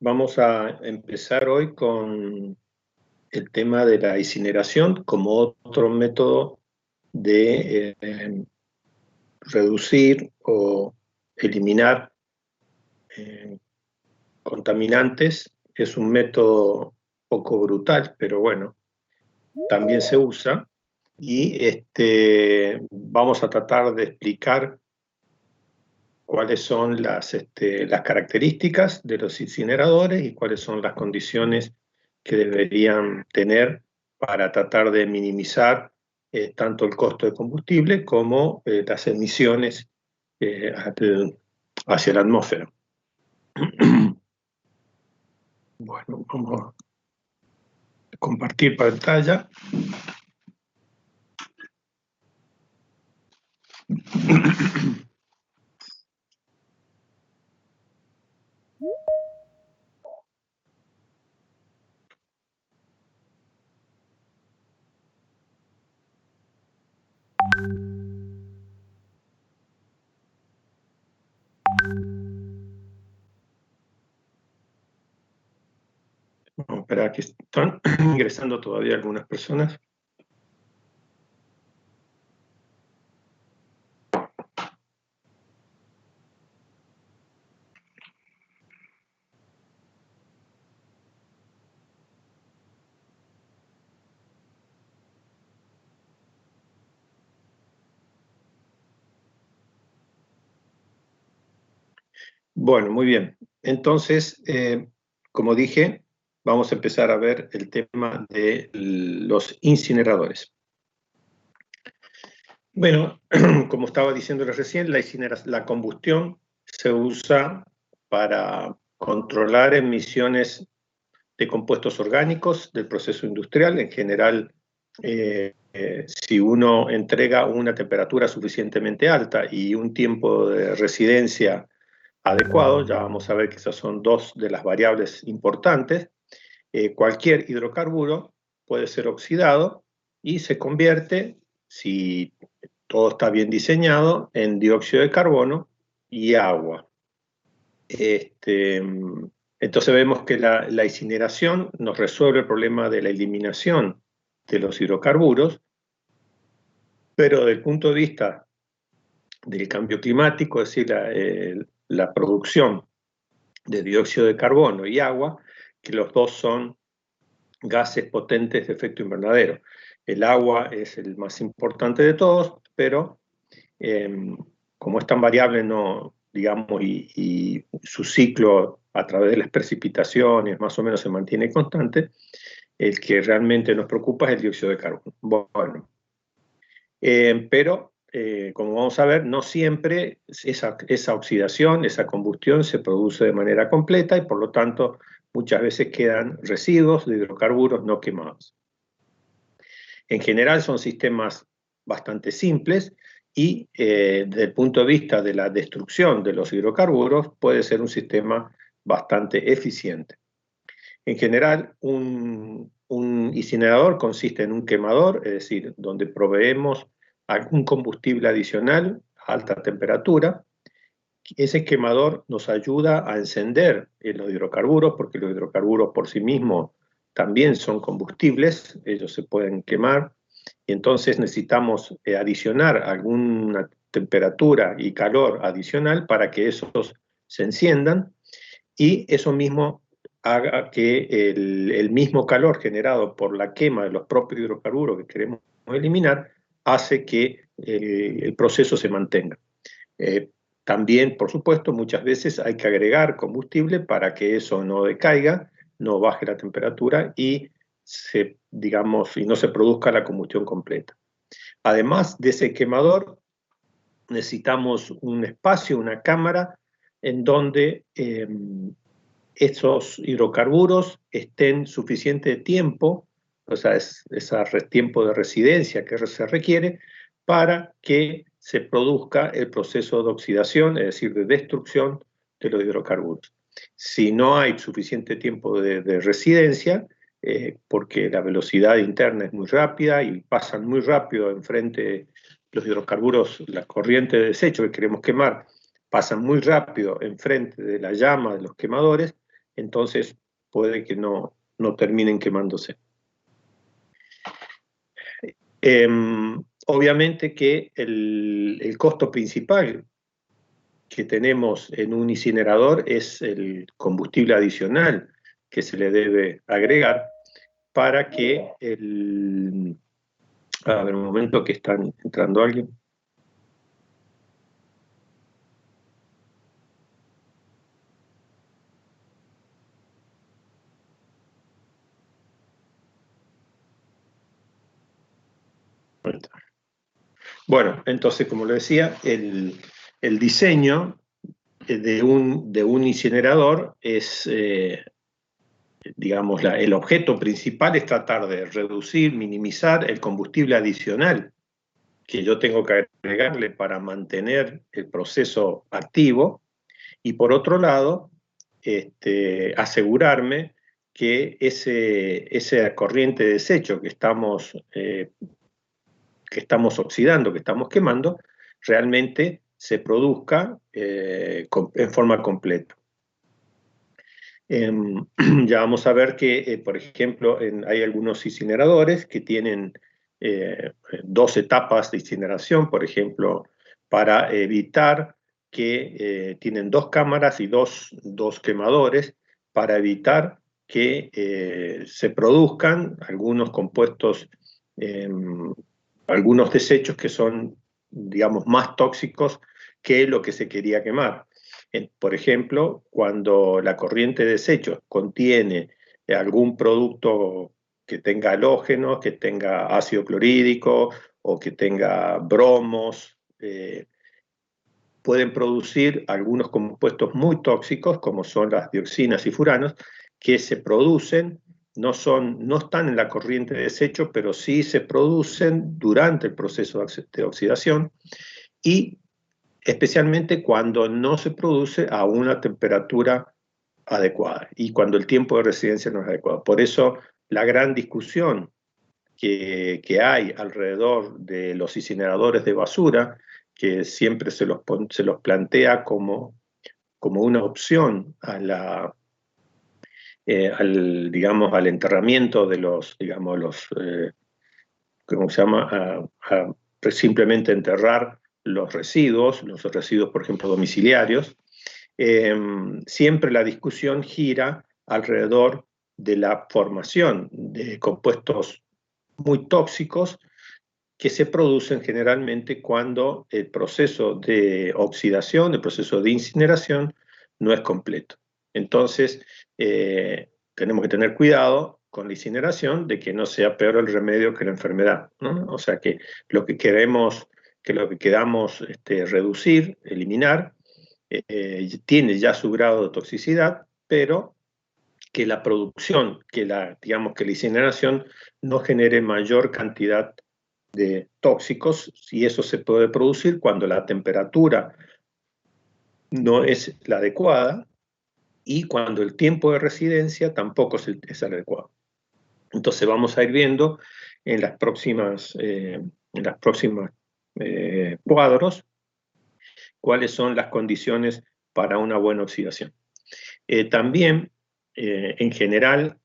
Vamos a empezar hoy con el tema de la incineración como otro método de reducir o eliminar contaminantes. Es un método poco brutal, pero bueno, también se usa. Y vamos a tratar de explicar cuáles son las características de los incineradores y cuáles son las condiciones que deberían tener para tratar de minimizar tanto el costo de combustible como las emisiones hacia la atmósfera. Bueno, vamos a compartir pantalla. Vamos a esperar que están ingresando todavía algunas personas. Bueno, muy bien. Entonces, como dije, vamos a empezar a ver el tema de los incineradores. Bueno, como estaba diciéndoles recién, la combustión se usa para controlar emisiones de compuestos orgánicos del proceso industrial. En general, si uno entrega una temperatura suficientemente alta y un tiempo de residencia adecuado, ya vamos a ver que esas son dos de las variables importantes, cualquier hidrocarburo puede ser oxidado y se convierte, si todo está bien diseñado, en dióxido de carbono y agua. Entonces vemos que la incineración nos resuelve el problema de la eliminación de los hidrocarburos, pero desde el punto de vista del cambio climático, es decir, la producción de dióxido de carbono y agua, que los dos son gases potentes de efecto invernadero. El agua es el más importante de todos, pero como es tan variable, no, digamos, y su ciclo a través de las precipitaciones más o menos se mantiene constante, el que realmente nos preocupa es el dióxido de carbono. Bueno, pero como vamos a ver, no siempre esa oxidación, esa combustión se produce de manera completa y por lo tanto muchas veces quedan residuos de hidrocarburos no quemados. En general son sistemas bastante simples y desde el punto de vista de la destrucción de los hidrocarburos puede ser un sistema bastante eficiente. En general, un incinerador consiste en un quemador, es decir, donde proveemos algún combustible adicional a alta temperatura. Ese quemador nos ayuda a encender los hidrocarburos, porque los hidrocarburos por sí mismos también son combustibles, ellos se pueden quemar, y entonces necesitamos adicionar alguna temperatura y calor adicional para que esos se enciendan, y eso mismo haga que el mismo calor generado por la quema de los propios hidrocarburos que queremos eliminar hace que el proceso se mantenga. También, por supuesto, muchas veces hay que agregar combustible para que eso no decaiga, no baje la temperatura y no se produzca la combustión completa. Además de ese quemador, necesitamos un espacio, una cámara, en donde esos hidrocarburos estén suficiente tiempo, o sea, ese tiempo de residencia que se requiere para que se produzca el proceso de oxidación, es decir, de destrucción de los hidrocarburos. Si no hay suficiente tiempo de residencia, porque la velocidad interna es muy rápida y pasan muy rápido enfrente los hidrocarburos, la corriente de desecho que queremos quemar, pasan muy rápido enfrente de la llama de los quemadores, entonces puede que no terminen quemándose. Obviamente que el costo principal que tenemos en un incinerador es el combustible adicional que se le debe agregar para que a ver, un momento que está entrando alguien. Bueno, entonces, como lo decía, el diseño de un incinerador es, digamos, el objeto principal es tratar de reducir, minimizar el combustible adicional que yo tengo que agregarle para mantener el proceso activo, y por otro lado, asegurarme que esa corriente de desecho que estamos oxidando, que estamos quemando, realmente se produzca en forma completa. Ya vamos a ver que, por ejemplo, hay algunos incineradores que tienen 2 etapas de incineración, por ejemplo, para evitar que tienen 2 cámaras y dos quemadores, para evitar que se produzcan algunos compuestos, algunos desechos que son, digamos, más tóxicos que lo que se quería quemar. Por ejemplo, cuando la corriente de desechos contiene algún producto que tenga halógenos, que tenga ácido clorhídrico o que tenga bromos, pueden producir algunos compuestos muy tóxicos, como son las dioxinas y furanos, que se producen, no están en la corriente de desecho, pero sí se producen durante el proceso de oxidación, y especialmente cuando no se produce a una temperatura adecuada y cuando el tiempo de residencia no es adecuado. Por eso la gran discusión que hay alrededor de los incineradores de basura, que siempre se los plantea como una opción digamos, al enterramiento de ¿cómo se llama? Simplemente enterrar los residuos, por ejemplo, domiciliarios. Siempre la discusión gira alrededor de la formación de compuestos muy tóxicos que se producen generalmente cuando el proceso de oxidación, el proceso de incineración, no es completo. Entonces, tenemos que tener cuidado con la incineración de que no sea peor el remedio que la enfermedad, ¿no? O sea que lo que queremos, reducir, eliminar, tiene ya su grado de toxicidad, pero que la producción, digamos que la incineración no genere mayor cantidad de tóxicos, y eso se puede producir cuando la temperatura no es la adecuada y cuando el tiempo de residencia tampoco es el adecuado. Entonces vamos a ir viendo en las próximas cuadros cuáles son las condiciones para una buena oxidación. También, en general,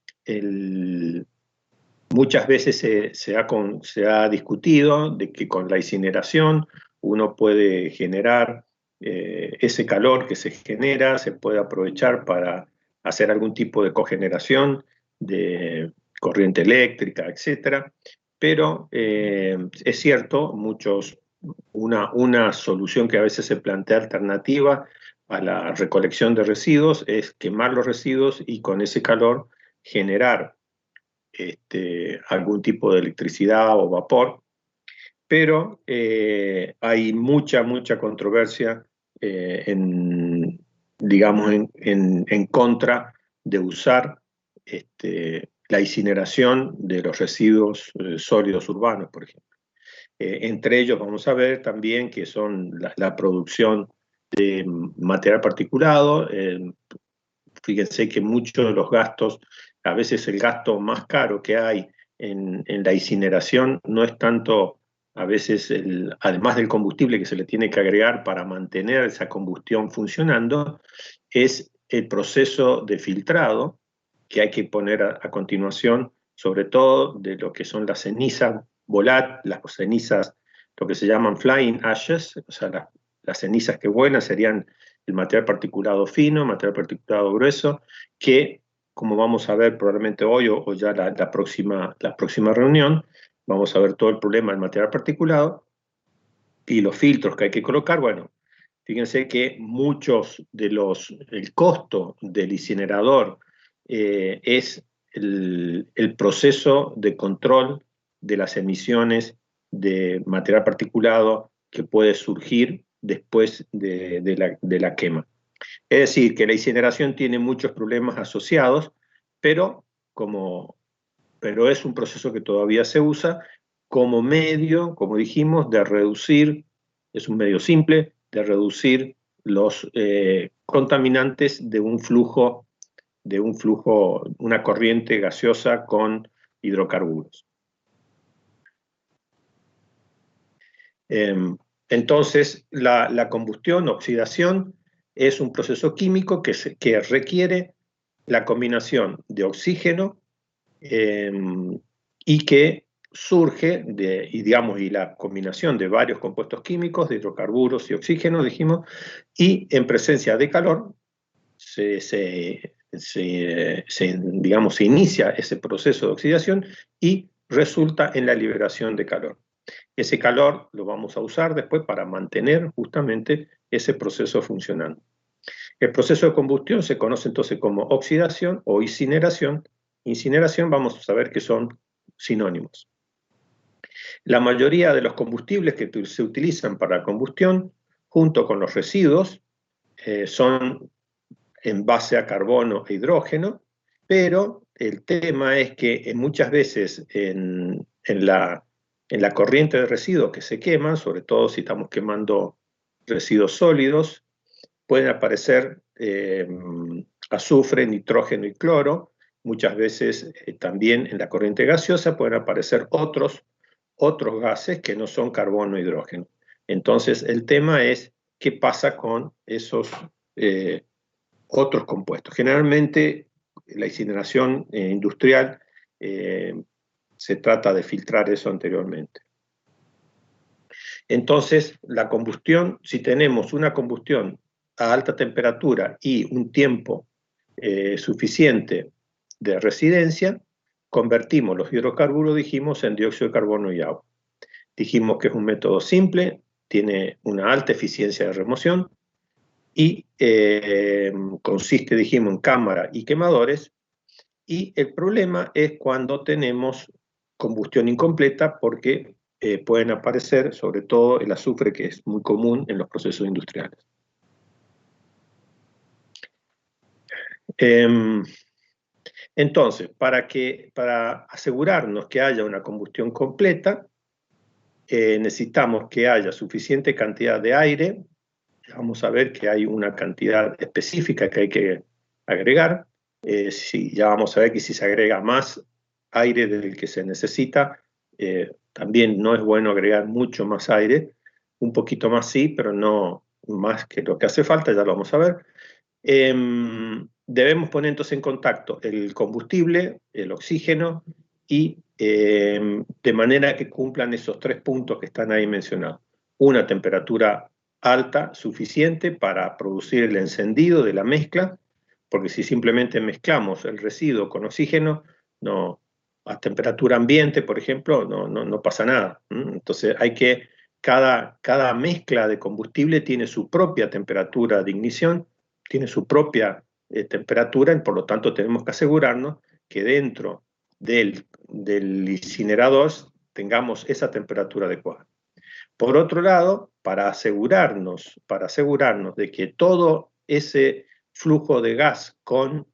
muchas veces se ha discutido de que con la incineración uno puede generar ese calor que se genera, se puede aprovechar para hacer algún tipo de cogeneración de corriente eléctrica, etc. Pero es cierto, una solución que a veces se plantea alternativa a la recolección de residuos es quemar los residuos y con ese calor generar algún tipo de electricidad o vapor, pero hay mucha controversia digamos, en contra de usar la incineración de los residuos sólidos urbanos, por ejemplo. Entre ellos vamos a ver también que son la producción de material particulado. Fíjense que muchos de los gastos, a veces el gasto más caro que hay en la incineración no es tanto a veces, además del combustible que se le tiene que agregar para mantener esa combustión funcionando, es el proceso de filtrado que hay que poner a continuación, sobre todo de lo que son las cenizas las cenizas, lo que se llaman flying ashes, o sea, las cenizas que vuelan serían el material particulado fino, material particulado grueso, que, como vamos a ver probablemente hoy o ya la próxima reunión, vamos a ver todo el problema del material particulado y los filtros que hay que colocar. Bueno, fíjense que el costo del incinerador es el proceso de control de las emisiones de material particulado que puede surgir después de la quema. Es decir, que la incineración tiene muchos problemas asociados, pero es un proceso que todavía se usa como medio, como dijimos, de reducir, es un medio simple, de reducir los contaminantes de un flujo, una corriente gaseosa con hidrocarburos. Entonces, la combustión, oxidación, es un proceso químico que requiere la combinación de oxígeno y que surge y la combinación de varios compuestos químicos, de hidrocarburos y oxígeno, dijimos, y en presencia de calor se inicia ese proceso de oxidación y resulta en la liberación de calor. Ese calor lo vamos a usar después para mantener justamente ese proceso funcionando. El proceso de combustión se conoce entonces como oxidación o incineración. Incineración vamos a saber que son sinónimos. La mayoría de los combustibles que se utilizan para la combustión, junto con los residuos, son en base a carbono e hidrógeno, pero el tema es que muchas veces en la corriente de residuos que se queman, sobre todo si estamos quemando residuos sólidos, pueden aparecer azufre, nitrógeno y cloro. Muchas veces también en la corriente gaseosa pueden aparecer otros gases que no son carbono e hidrógeno. Entonces el tema es qué pasa con esos otros compuestos. Generalmente la incineración industrial se trata de filtrar eso anteriormente. Entonces, la combustión, si tenemos una combustión a alta temperatura y un tiempo suficiente de residencia, convertimos los hidrocarburos, dijimos, en dióxido de carbono y agua. Dijimos que es un método simple, tiene una alta eficiencia de remoción y consiste, dijimos, en cámara y quemadores. Y el problema es cuando tenemos combustión incompleta porque pueden aparecer, sobre todo el azufre, que es muy común en los procesos industriales. Entonces, para asegurarnos que haya una combustión completa, necesitamos que haya suficiente cantidad de aire. Vamos a ver que hay una cantidad específica que hay que agregar. Ya vamos a ver que si se agrega más aire del que se necesita, también no es bueno agregar mucho más aire. Un poquito más sí, pero no más que lo que hace falta, ya lo vamos a ver. Debemos poner entonces en contacto el combustible, el oxígeno, y de manera que cumplan esos 3 puntos que están ahí mencionados. Una temperatura alta, suficiente para producir el encendido de la mezcla, porque si simplemente mezclamos el residuo con oxígeno, a temperatura ambiente, por ejemplo, no pasa nada. Entonces cada mezcla de combustible tiene su propia temperatura de ignición, tiene su propia temperatura, y por lo tanto tenemos que asegurarnos que dentro del incinerador tengamos esa temperatura adecuada. Por otro lado, para asegurarnos de que todo ese flujo de gas con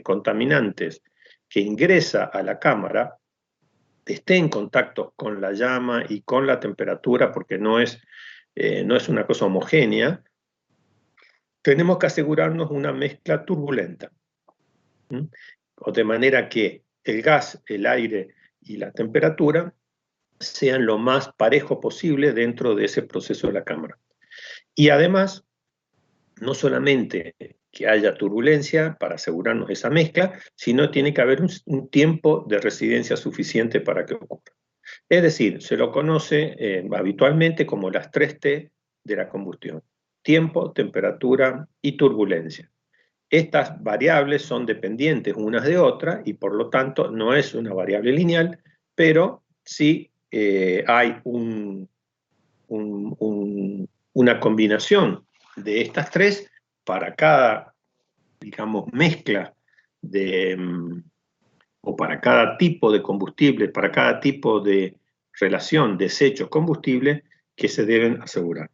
contaminantes que ingresa a la cámara esté en contacto con la llama y con la temperatura, porque no es una cosa homogénea, tenemos que asegurarnos una mezcla turbulenta. O de manera que el gas, el aire y la temperatura sean lo más parejo posible dentro de ese proceso de la cámara. Y además, no solamente que haya turbulencia para asegurarnos esa mezcla, sino tiene que haber un tiempo de residencia suficiente para que ocurra. Es decir, se lo conoce habitualmente como las 3T de la combustión: tiempo, temperatura y turbulencia. Estas variables son dependientes unas de otras y por lo tanto no es una variable lineal, pero sí hay una combinación de estas tres para cada, digamos, mezcla de, o para cada tipo de combustible, para cada tipo de relación desecho-combustible que se deben asegurar.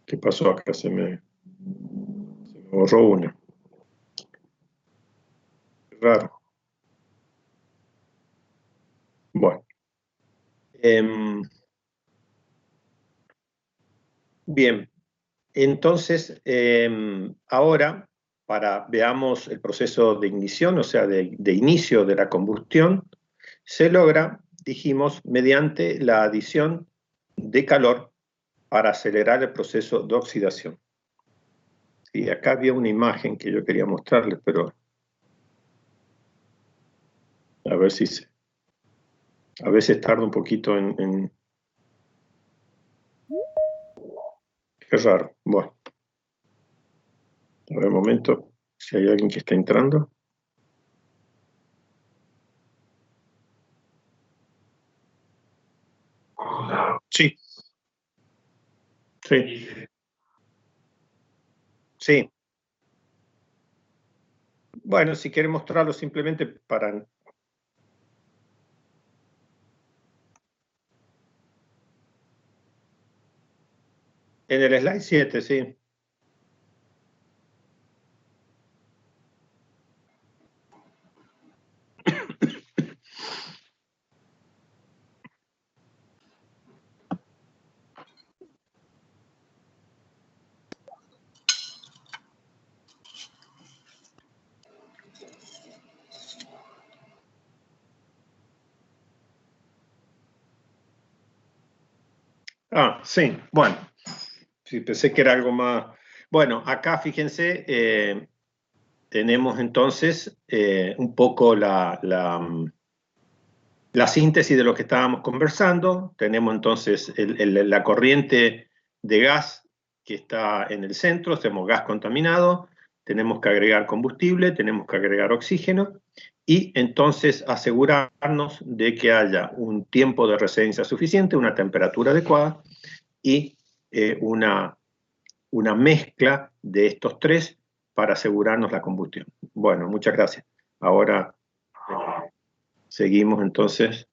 ¿Qué pasó acá? Se me borró una. Raro. Bueno. Bien. Entonces, ahora, veamos el proceso de ignición, o sea, de inicio de la combustión, se logra, dijimos, mediante la adición de calor para acelerar el proceso de oxidación. Sí, acá había una imagen que yo quería mostrarles, pero a ver si a veces tarda un poquito en... Qué raro. Bueno, a ver un momento, si hay alguien que está entrando. Sí, sí, sí. Bueno, si quiere mostrarlo simplemente para... En el slide 7, sí. Ah, sí, bueno. Sí, pensé que era algo más... Bueno, acá fíjense, tenemos entonces un poco la síntesis de lo que estábamos conversando. Tenemos entonces la corriente de gas que está en el centro, tenemos gas contaminado, tenemos que agregar combustible, tenemos que agregar oxígeno, y entonces asegurarnos de que haya un tiempo de residencia suficiente, una temperatura adecuada y una mezcla de estos tres para asegurarnos la combustión. Bueno, muchas gracias. Ahora seguimos entonces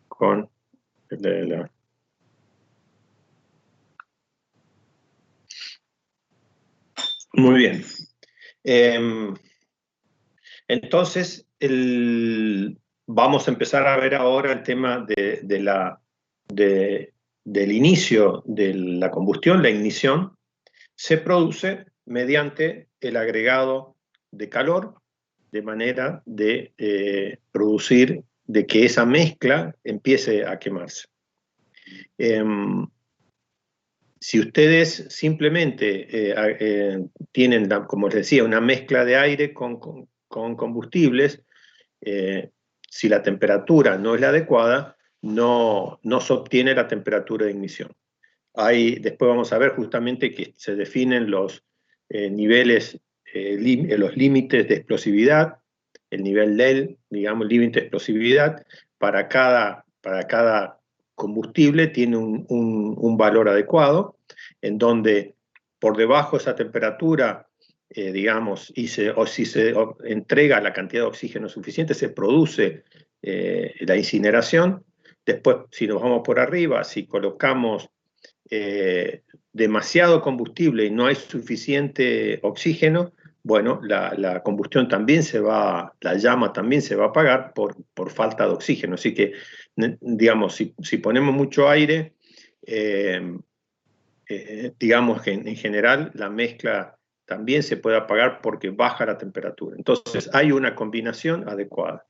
con la... Muy bien. Entonces, vamos a empezar a ver ahora el tema del inicio de la combustión, la ignición. Se produce mediante el agregado de calor, de manera de producir, de que esa mezcla empiece a quemarse. Si ustedes simplemente tienen, como les decía, una mezcla de aire con combustibles, si la temperatura no es la adecuada, no se obtiene la temperatura de ignición. Después vamos a ver justamente que se definen los niveles, los límites de explosividad, el nivel LEL, digamos, límite de explosividad, para cada combustible tiene un valor adecuado, en donde por debajo de esa temperatura, digamos, o si se entrega la cantidad de oxígeno suficiente, se produce la incineración. Después, si nos vamos por arriba, si colocamos demasiado combustible y no hay suficiente oxígeno, bueno, la combustión también la llama también se va a apagar por falta de oxígeno. Así que, digamos, si ponemos mucho aire digamos que en general la mezcla también se puede apagar porque baja la temperatura. Entonces hay una combinación adecuada.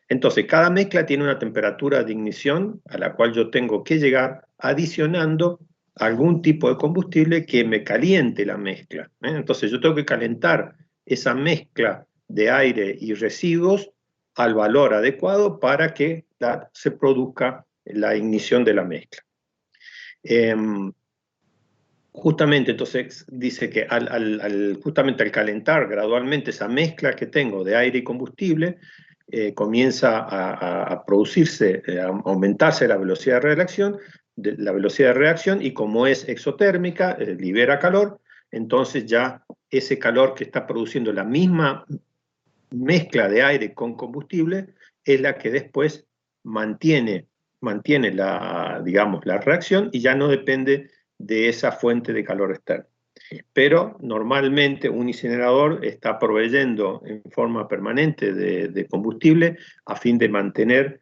Entonces cada mezcla tiene una temperatura de ignición a la cual yo tengo que llegar adicionando algún tipo de combustible que me caliente la mezcla. Entonces yo tengo que calentar esa mezcla de aire y residuos al valor adecuado para que se produzca la ignición de la mezcla. Justamente entonces dice que justamente al calentar gradualmente esa mezcla que tengo de aire y combustible, comienza a producirse, a aumentarse la velocidad de reacción, y como es exotérmica, libera calor, entonces ya ese calor que está produciendo la misma mezcla de aire con combustible es la que después mantiene digamos, la reacción y ya no depende de esa fuente de calor externo. Pero normalmente un incinerador está proveyendo en forma permanente de combustible a fin de mantener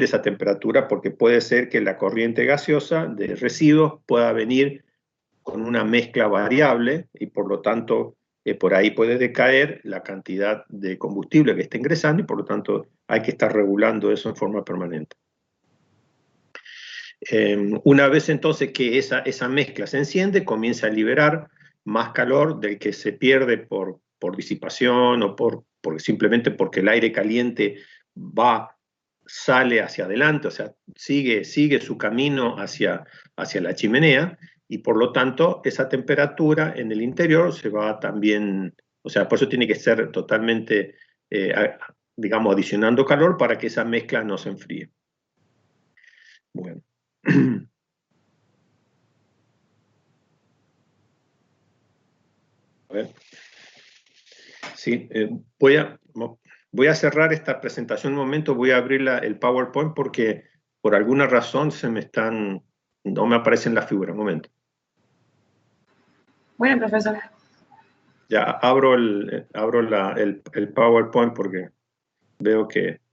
esa temperatura, porque puede ser que la corriente gaseosa de residuos pueda venir con una mezcla variable y por lo tanto por ahí puede decaer la cantidad de combustible que está ingresando y por lo tanto hay que estar regulando eso en forma permanente. Una vez entonces que esa mezcla se enciende, comienza a liberar más calor del que se pierde por disipación o simplemente porque el aire caliente sale hacia adelante, o sea, sigue su camino hacia la chimenea, y por lo tanto esa temperatura en el interior se va también, o sea, por eso tiene que ser totalmente, digamos, adicionando calor para que esa mezcla no se enfríe. Bueno. A ver. Sí, voy a cerrar esta presentación un momento, voy a abrir el PowerPoint porque por alguna razón no me aparecen las figuras. Un momento. Bueno, profesor. Ya abro el PowerPoint porque veo que...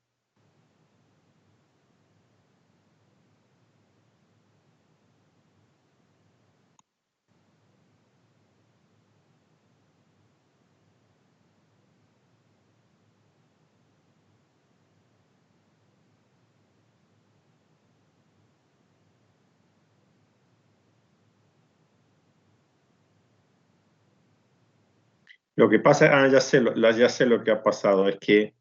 Lo que pasa, ya sé lo que ha pasado, es que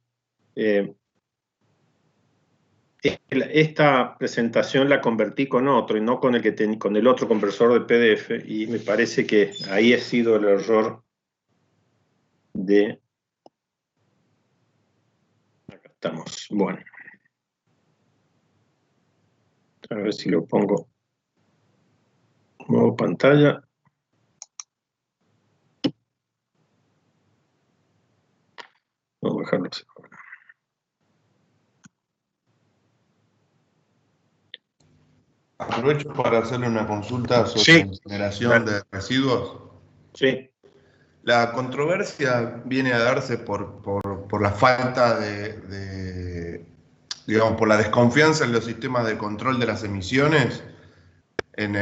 esta presentación la convertí con otro y no con el otro conversor de PDF, y me parece que ahí ha sido el error de... Acá estamos. Bueno. A ver si lo pongo modo pantalla. Vamos a dejarlo así. Aprovecho para hacerle una consulta sobre Sí. incineración de residuos. Sí. La controversia viene a darse por la falta digamos, por la desconfianza en los sistemas de control de las emisiones en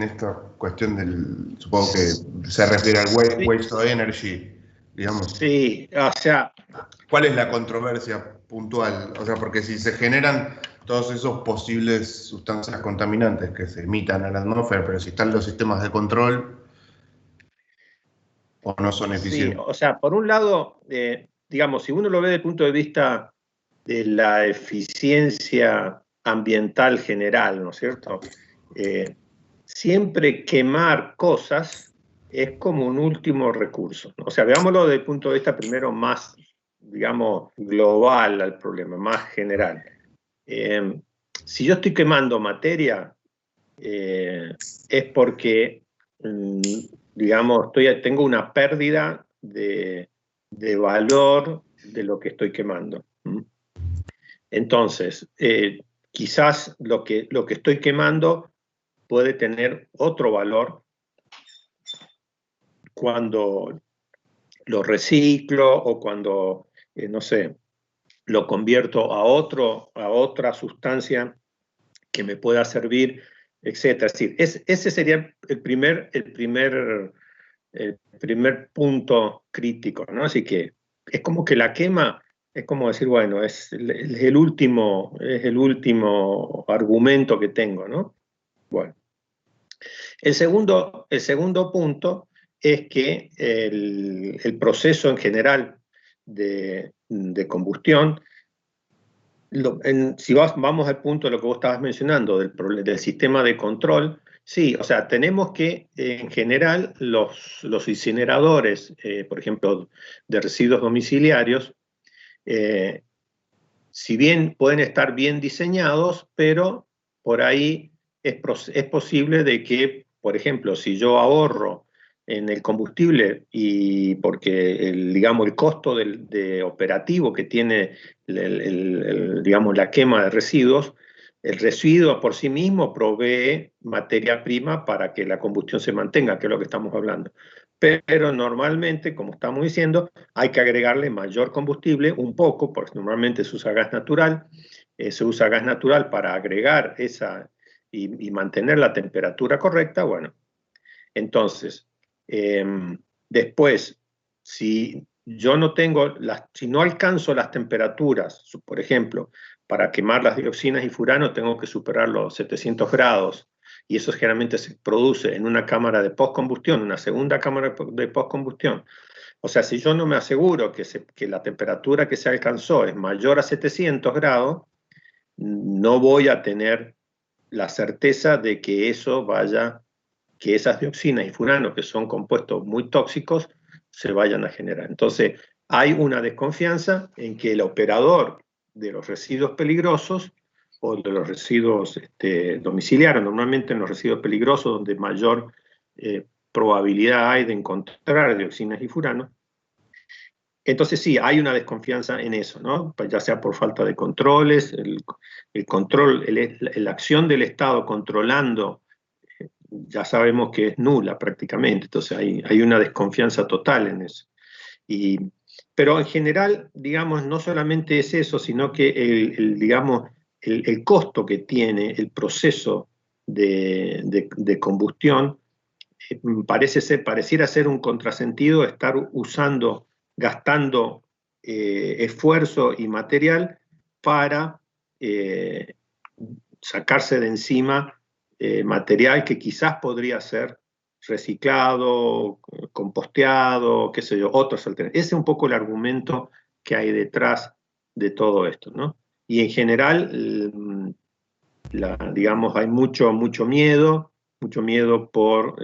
esta cuestión supongo que se refiere al waste to energy, digamos. Sí, o sea... ¿Cuál es la controversia puntual? O sea, porque si se generan todos esos posibles sustancias contaminantes que se emitan a la atmósfera, pero si están los sistemas de control o no son eficientes. Sí, o sea, por un lado, digamos, si uno lo ve desde el punto de vista de la eficiencia ambiental general, ¿no es cierto? Siempre quemar cosas es como un último recurso, ¿no? O sea, veámoslo desde el punto de vista primero más, digamos, global al problema, más general. Si yo estoy quemando materia, es porque, digamos, tengo una pérdida de valor de lo que estoy quemando. Entonces, quizás lo que estoy quemando puede tener otro valor cuando lo reciclo o cuando, no sé, lo convierto a otra sustancia que me pueda servir, etcétera. Es decir, ese sería el primer punto crítico, ¿no? Así que es como que la quema, es como decir, bueno, es el último argumento que tengo, ¿no? Bueno. El segundo punto es que el proceso en general de combustión, si vamos al punto de lo que vos estabas mencionando, del sistema de control, sí, o sea, tenemos que, en general, los incineradores, por ejemplo, de residuos domiciliarios, si bien pueden estar bien diseñados, pero por ahí es posible de que, por ejemplo, si yo ahorro en el combustible y porque digamos, el costo de operativo que tiene digamos, la quema de residuos, el residuo por sí mismo provee materia prima para que la combustión se mantenga, que es lo que estamos hablando. Pero normalmente, como estamos diciendo, hay que agregarle mayor combustible, un poco, porque normalmente se usa gas natural, para agregar esa y mantener la temperatura correcta. Bueno, entonces, después, si yo no tengo, si no alcanzo las temperaturas, por ejemplo, para quemar las dioxinas y furanos tengo que superar los 700 grados, y eso generalmente se produce en una cámara de postcombustión, una segunda cámara de postcombustión. O sea, si yo no me aseguro que la temperatura que se alcanzó es mayor a 700 grados, no voy a tener la certeza de que que esas dioxinas y furanos, que son compuestos muy tóxicos, se vayan a generar. Entonces, hay una desconfianza en que el operador de los residuos peligrosos o de los residuos domiciliarios, normalmente en los residuos peligrosos donde mayor probabilidad hay de encontrar dioxinas y furanos. Entonces sí, hay una desconfianza en eso, ¿no? Ya sea por falta de controles, la acción del Estado controlando, ya sabemos que es nula prácticamente, entonces hay una desconfianza total en eso. Pero en general, digamos, no solamente es eso, sino que digamos, el costo que tiene el proceso de combustión, pareciera ser un contrasentido estar gastando esfuerzo y material para sacarse de encima material que quizás podría ser reciclado, composteado, qué sé yo, otros alternativas. Ese es un poco el argumento que hay detrás de todo esto, ¿no? Y en general, digamos, hay mucho miedo por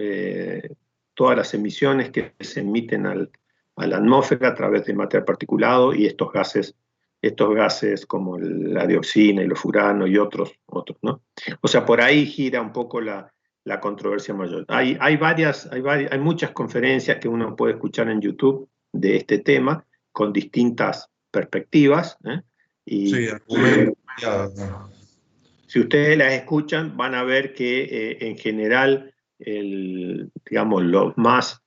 todas las emisiones que se emiten a la atmósfera a través del material particulado y estos gases como la dioxina y los furanos y otros, ¿no? O sea, por ahí gira un poco la controversia mayor. Hay muchas conferencias que uno puede escuchar en YouTube de este tema con distintas perspectivas, ¿eh? Sí, argumentos variados. Si ustedes las escuchan, van a ver que en general, digamos, los más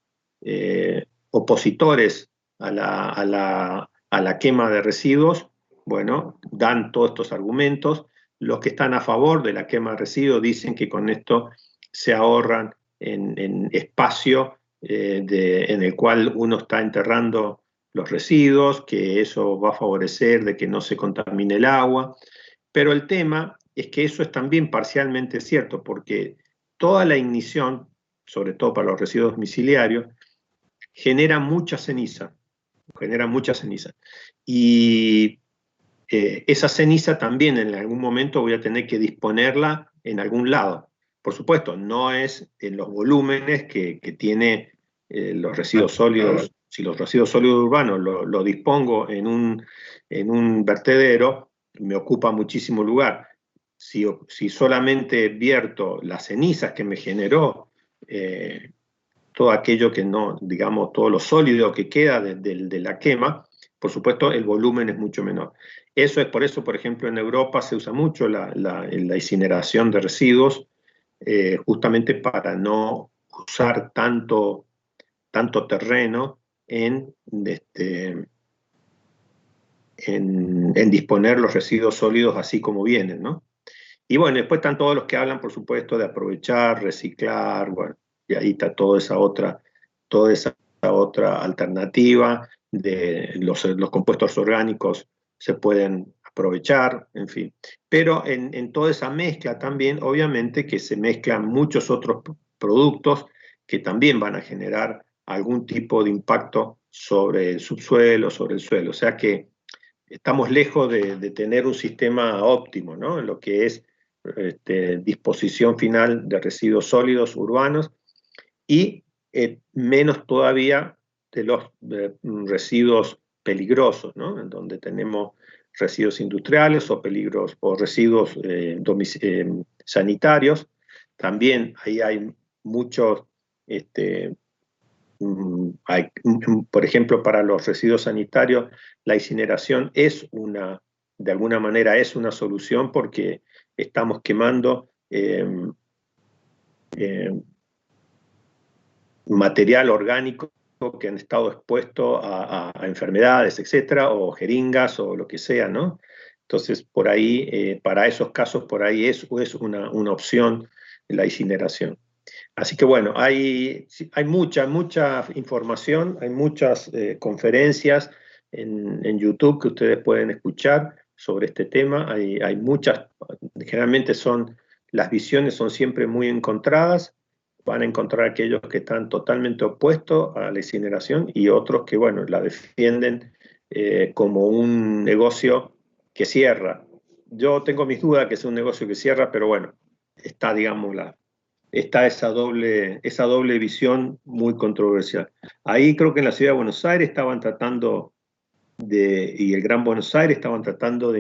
opositores a la quema de residuos, bueno, dan todos estos argumentos. Los que están a favor de la quema de residuos dicen que con esto se ahorran en espacio en el cual uno está enterrando los residuos, que eso va a favorecer de que no se contamine el agua. Pero el tema es que eso es también parcialmente cierto, porque toda la ignición, sobre todo para los residuos domiciliarios, genera mucha ceniza. Y esa ceniza también en algún momento voy a tener que disponerla en algún lado. Por supuesto, no es en los volúmenes que tiene los residuos sólidos. Si los residuos sólidos urbanos lo dispongo en un vertedero, me ocupa muchísimo lugar. Si solamente vierto las cenizas que me generó todo aquello que no, digamos, todo lo sólido que queda de la quema, por supuesto el volumen es mucho menor. Eso es por eso, por ejemplo, en Europa se usa mucho la incineración de residuos, justamente para no usar tanto terreno en disponer los residuos sólidos así como vienen, ¿no? Y bueno, después están todos los que hablan, por supuesto, de aprovechar, reciclar, bueno, y ahí está toda esa otra alternativa de los compuestos orgánicos se pueden aprovechar, en fin. Pero en toda esa mezcla también, obviamente, que se mezclan muchos otros productos que también van a generar algún tipo de impacto sobre el subsuelo, sobre el suelo. O sea que estamos lejos de tener un sistema óptimo, ¿no? En lo que es disposición final de residuos sólidos urbanos y menos todavía de los residuos peligrosos, ¿no? En donde tenemos residuos industriales o residuos sanitarios. También ahí hay muchos, por ejemplo, para los residuos sanitarios, la incineración de alguna manera es una solución porque estamos quemando material orgánico que han estado expuestos a enfermedades, etcétera, o jeringas o lo que sea, ¿no? Entonces, por ahí, para esos casos, por ahí es una opción la incineración. Así que bueno, hay mucha información, hay muchas conferencias en YouTube que ustedes pueden escuchar sobre este tema. Hay muchas, generalmente las visiones son siempre muy encontradas. Van a encontrar aquellos que están totalmente opuestos a la incineración y otros que, bueno, la defienden como un negocio que cierra. Yo tengo mis dudas que es un negocio que cierra, pero bueno, está, digamos, está esa doble visión muy controversial. Ahí creo que en la ciudad de Buenos Aires estaban tratando y el Gran Buenos Aires estaban tratando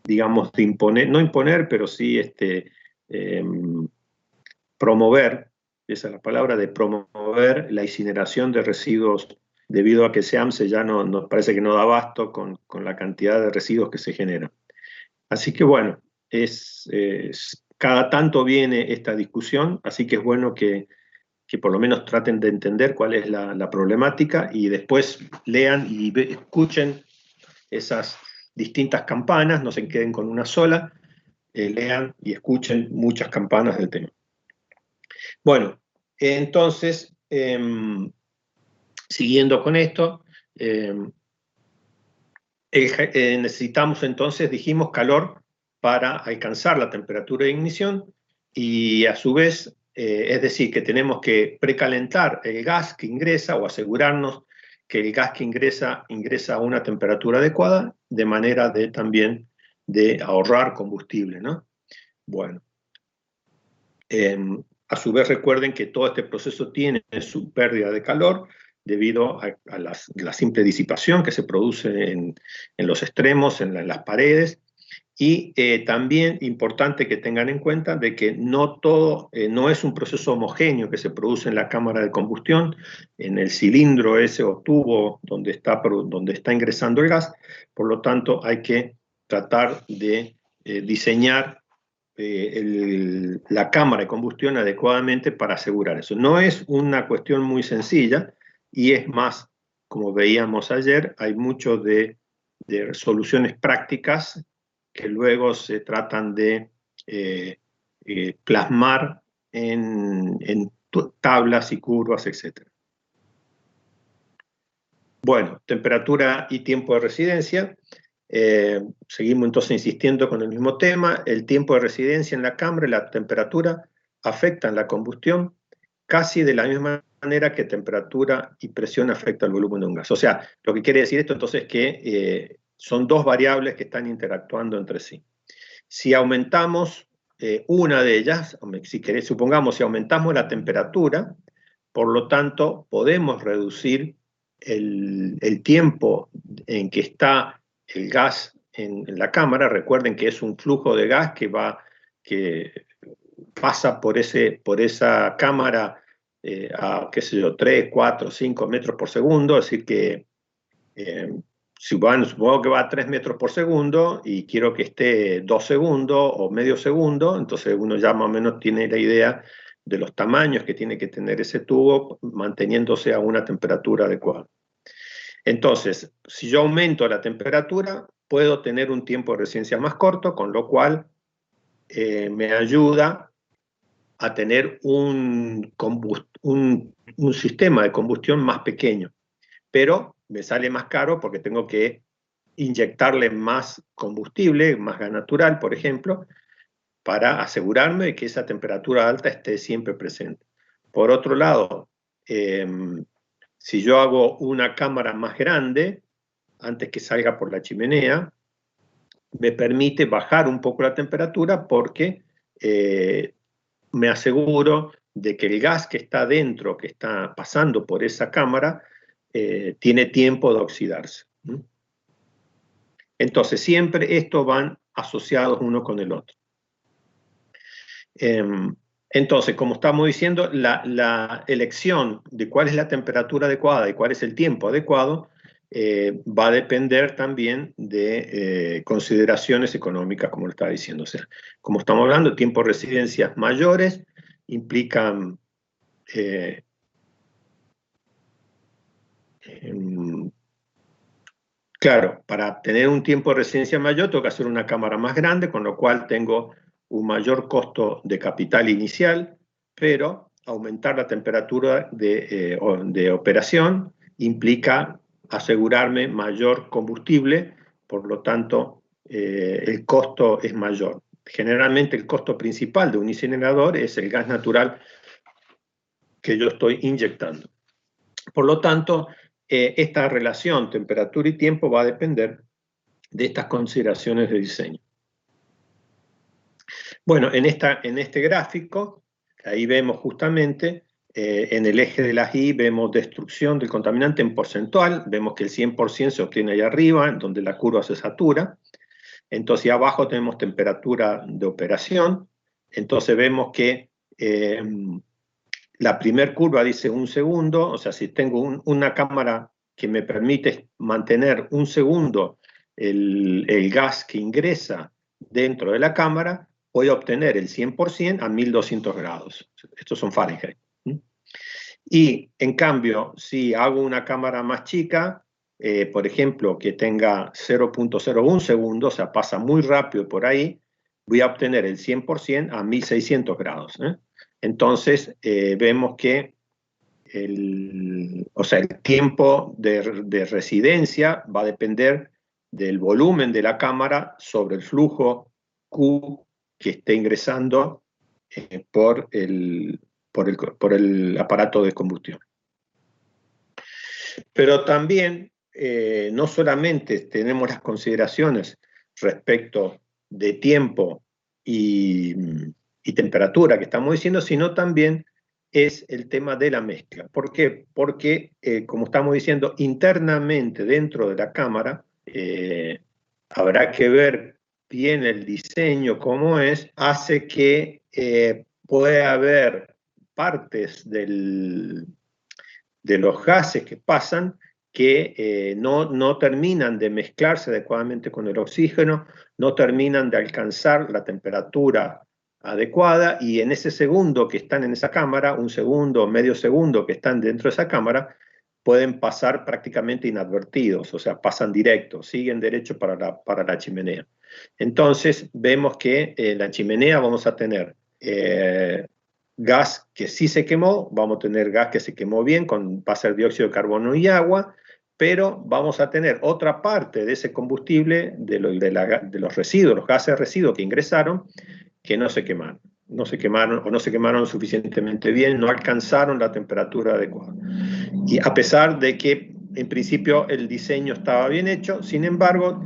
digamos, de imponer, no imponer, pero sí promover, esa es la palabra, de promover la incineración de residuos debido a que SEAMSE ya no parece que no da abasto con la cantidad de residuos que se generan. Así que bueno, cada tanto viene esta discusión, así que es bueno que por lo menos traten de entender cuál es la problemática y después lean y escuchen esas distintas campanas, no se queden con una sola, lean y escuchen muchas campanas del tema. Bueno, entonces, siguiendo con esto, necesitamos entonces, dijimos, calor para alcanzar la temperatura de ignición y a su vez, es decir, que tenemos que precalentar el gas que ingresa o asegurarnos que el gas que ingresa a una temperatura adecuada de manera también de ahorrar combustible, ¿no? Bueno, a su vez recuerden que todo este proceso tiene su pérdida de calor debido a la simple disipación que se produce en los extremos, en las paredes, y también importante que tengan en cuenta de que no es un proceso homogéneo que se produce en la cámara de combustión, en el cilindro ese o tubo donde está ingresando el gas, por lo tanto hay que tratar de diseñar la cámara de combustión adecuadamente para asegurar eso. No es una cuestión muy sencilla y es más, como veíamos ayer, hay mucho de soluciones prácticas que luego se tratan de plasmar en tablas y curvas, etc. Bueno, temperatura y tiempo de residencia. Seguimos entonces insistiendo con el mismo tema. El tiempo de residencia en la cámara y la temperatura afectan la combustión casi de la misma manera que temperatura y presión afectan el volumen de un gas. O sea, lo que quiere decir esto entonces es que son dos variables que están interactuando entre sí. Si aumentamos una de ellas, supongamos si aumentamos la temperatura, por lo tanto podemos reducir el tiempo en que está el gas en la cámara. Recuerden que es un flujo de gas que pasa por esa cámara a, qué sé yo, 3, 4, 5 metros por segundo, es decir que supongo que va a 3 metros por segundo y quiero que esté 2 segundos o medio segundo, entonces uno ya más o menos tiene la idea de los tamaños que tiene que tener ese tubo manteniéndose a una temperatura adecuada. Entonces, si yo aumento la temperatura, puedo tener un tiempo de resistencia más corto, con lo cual me ayuda a tener un sistema de combustión más pequeño. Pero me sale más caro porque tengo que inyectarle más combustible, más gas natural, por ejemplo, para asegurarme de que esa temperatura alta esté siempre presente. Por otro lado, si yo hago una cámara más grande, antes que salga por la chimenea, me permite bajar un poco la temperatura porque me aseguro de que el gas que está dentro, que está pasando por esa cámara, tiene tiempo de oxidarse. Entonces, siempre estos van asociados uno con el otro. Entonces, como estamos diciendo, la elección de cuál es la temperatura adecuada y cuál es el tiempo adecuado va a depender también de consideraciones económicas, como lo estaba diciendo. O sea, como estamos hablando, tiempos de residencias mayores implican claro, para tener un tiempo de residencia mayor tengo que hacer una cámara más grande, con lo cual tengo un mayor costo de capital inicial, pero aumentar la temperatura de operación implica asegurarme mayor combustible, por lo tanto el costo es mayor. Generalmente el costo principal de un incinerador es el gas natural que yo estoy inyectando. Por lo tanto, esta relación temperatura y tiempo va a depender de estas consideraciones de diseño. Bueno, en este gráfico, ahí vemos justamente, en el eje de las Y vemos destrucción del contaminante en porcentual, vemos que el 100% se obtiene ahí arriba, donde la curva se satura. Entonces, abajo tenemos temperatura de operación. Entonces, vemos que la primera curva dice 1 segundo, o sea, si tengo una cámara que me permite mantener 1 segundo el gas que ingresa dentro de la cámara, voy a obtener el 100% a 1200 grados. Estos son Fahrenheit. Y, en cambio, si hago una cámara más chica, por ejemplo, que tenga 0.01 segundos, o sea, pasa muy rápido por ahí, voy a obtener el 100% a 1600 grados. Entonces, vemos que el tiempo de residencia va a depender del volumen de la cámara sobre el flujo Q que esté ingresando por el aparato de combustión. Pero también, no solamente tenemos las consideraciones respecto de tiempo y temperatura que estamos diciendo, sino también es el tema de la mezcla. ¿Por qué? Porque, como estamos diciendo, internamente dentro de la cámara, habrá que ver bien el diseño, cómo es, hace que pueda haber partes de los gases que pasan que no terminan de mezclarse adecuadamente con el oxígeno, no terminan de alcanzar la temperatura adecuada, y en ese segundo que están en esa cámara, 1 segundo o medio segundo que están dentro de esa cámara, pueden pasar prácticamente inadvertidos, o sea, pasan directo, siguen derecho para la chimenea. Entonces, vemos que en la chimenea vamos a tener gas que sí se quemó, vamos a tener gas que se quemó bien, va a ser dióxido de carbono y agua, pero vamos a tener otra parte de ese combustible, de los residuos, los gases residuos que ingresaron, que no se quemaron. No se quemaron o no se quemaron suficientemente bien, no alcanzaron la temperatura adecuada. Y a pesar de que en principio el diseño estaba bien hecho, sin embargo,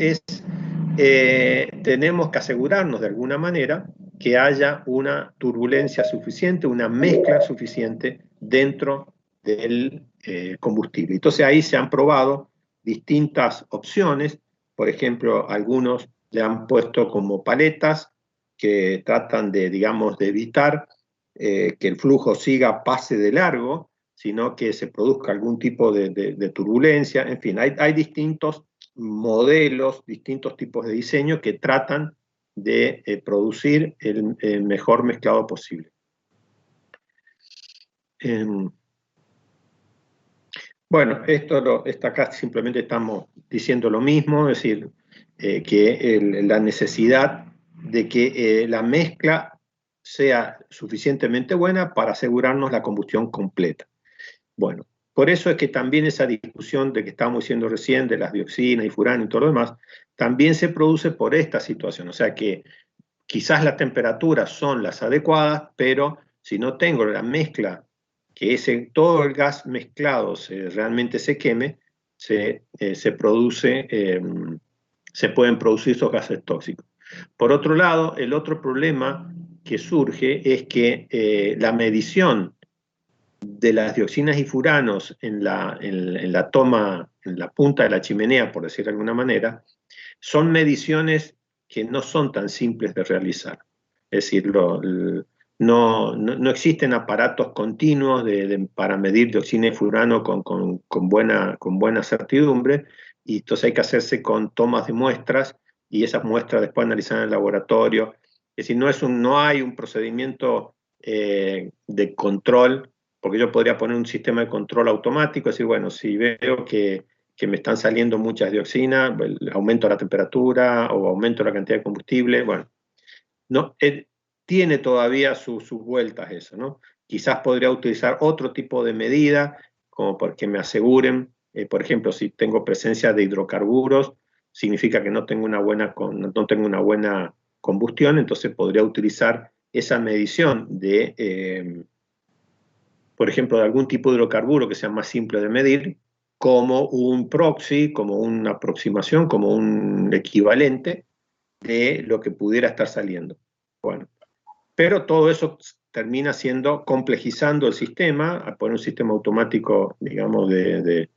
tenemos que asegurarnos de alguna manera que haya una turbulencia suficiente, una mezcla suficiente dentro del combustible. Entonces ahí se han probado distintas opciones, por ejemplo, algunos le han puesto como paletas que tratan de, digamos, de evitar que el flujo pase de largo, sino que se produzca algún tipo de turbulencia. En fin, hay distintos modelos, distintos tipos de diseño que tratan de producir el mejor mezclado posible. Bueno, acá simplemente estamos diciendo lo mismo, es decir, la necesidad de que la mezcla sea suficientemente buena para asegurarnos la combustión completa. Bueno, por eso es que también esa discusión de que estábamos diciendo recién, de las dioxinas y furano y todo lo demás, también se produce por esta situación, o sea que quizás las temperaturas son las adecuadas, pero si no tengo la mezcla, que todo el gas mezclado realmente se queme, se pueden producir esos gases tóxicos. Por otro lado, el otro problema que surge es que la medición de las dioxinas y furanos en la toma, en la punta de la chimenea, por decir de alguna manera, son mediciones que no son tan simples de realizar. Es decir, no existen aparatos continuos para medir dioxina y furano con buena certidumbre, y entonces hay que hacerse con tomas de muestras, y esas muestras después analizar en el laboratorio. Es decir, no hay un procedimiento de control, porque yo podría poner un sistema de control automático, es decir, bueno, si veo que me están saliendo muchas dioxinas, aumento la temperatura o aumento la cantidad de combustible, bueno, no, tiene todavía sus vueltas eso, ¿no? Quizás podría utilizar otro tipo de medida, como porque me aseguren, por ejemplo, si tengo presencia de hidrocarburos, significa que no tengo una buena combustión, entonces podría utilizar esa medición por ejemplo, de algún tipo de hidrocarburo que sea más simple de medir, como un proxy, como una aproximación, como un equivalente de lo que pudiera estar saliendo. Bueno, pero todo eso termina complejizando el sistema, a poner un sistema automático, digamos, de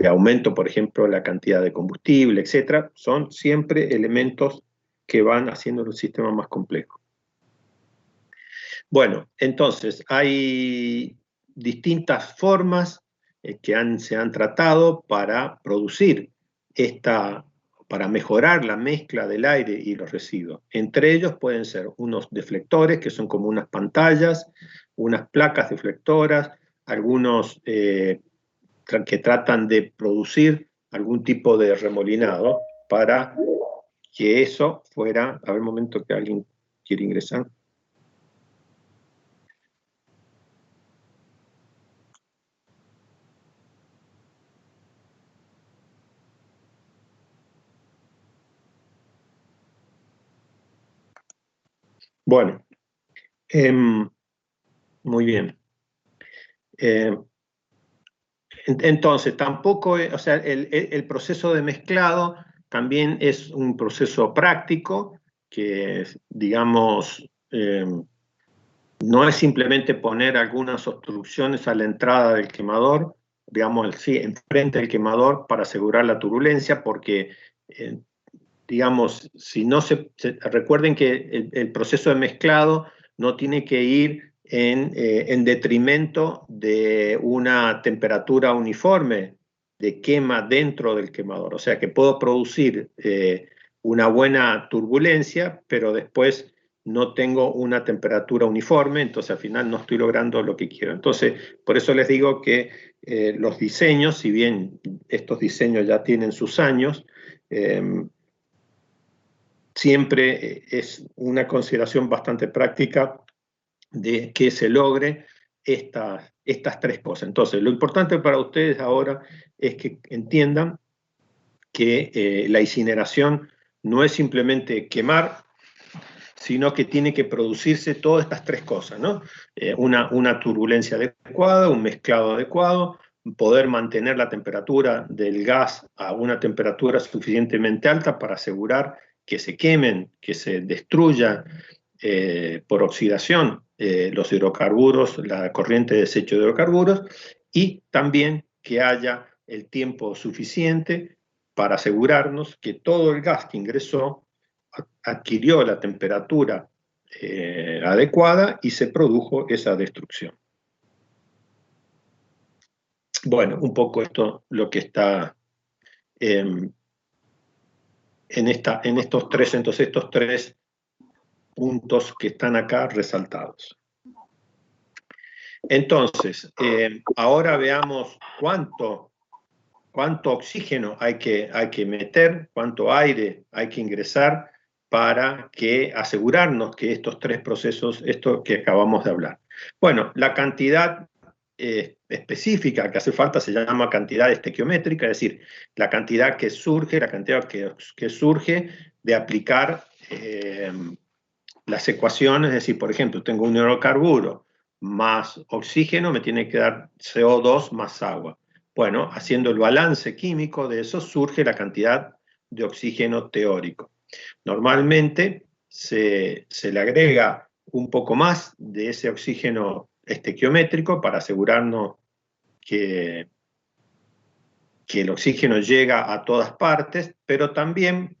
aumento, por ejemplo, la cantidad de combustible, etcétera, son siempre elementos que van haciendo el sistema más complejo. Bueno, entonces, hay distintas formas que se han tratado para producir para mejorar la mezcla del aire y los residuos. Entre ellos pueden ser unos deflectores, que son como unas pantallas, unas placas deflectoras, algunos que tratan de producir algún tipo de remolinado para que eso fuera... A ver, un momento que alguien quiere ingresar. Bueno, muy bien. Entonces, tampoco, o sea, el proceso de mezclado también es un proceso práctico que, digamos, no es simplemente poner algunas obstrucciones a la entrada del quemador, digamos, sí, enfrente del quemador para asegurar la turbulencia, porque, digamos, si no recuerden que el proceso de mezclado no tiene que ir en detrimento de una temperatura uniforme de quema dentro del quemador. O sea que puedo producir una buena turbulencia, pero después no tengo una temperatura uniforme, entonces al final no estoy logrando lo que quiero. Entonces, por eso les digo que los diseños, si bien estos diseños ya tienen sus años, siempre es una consideración bastante práctica de que se logre estas tres cosas. Entonces, lo importante para ustedes ahora es que entiendan que la incineración no es simplemente quemar, sino que tiene que producirse todas estas tres cosas, ¿no? Una turbulencia adecuada, un mezclado adecuado, poder mantener la temperatura del gas a una temperatura suficientemente alta para asegurar que se quemen, que se destruya por oxidación los hidrocarburos, la corriente de desecho de hidrocarburos, y también que haya el tiempo suficiente para asegurarnos que todo el gas que ingresó adquirió la temperatura adecuada y se produjo esa destrucción. Bueno, un poco esto lo que está en estos tres puntos que están acá resaltados. Entonces, ahora veamos cuánto oxígeno hay que meter, cuánto aire hay que ingresar para asegurarnos que estos tres procesos, esto que acabamos de hablar. Bueno, la cantidad específica que hace falta se llama cantidad estequiométrica, es decir, la cantidad que surge, que surge de aplicar las ecuaciones, es decir, por ejemplo, tengo un hidrocarburo más oxígeno, me tiene que dar CO2 más agua. Bueno, haciendo el balance químico de eso surge la cantidad de oxígeno teórico. Normalmente se le agrega un poco más de ese oxígeno estequiométrico para asegurarnos que el oxígeno llega a todas partes, pero también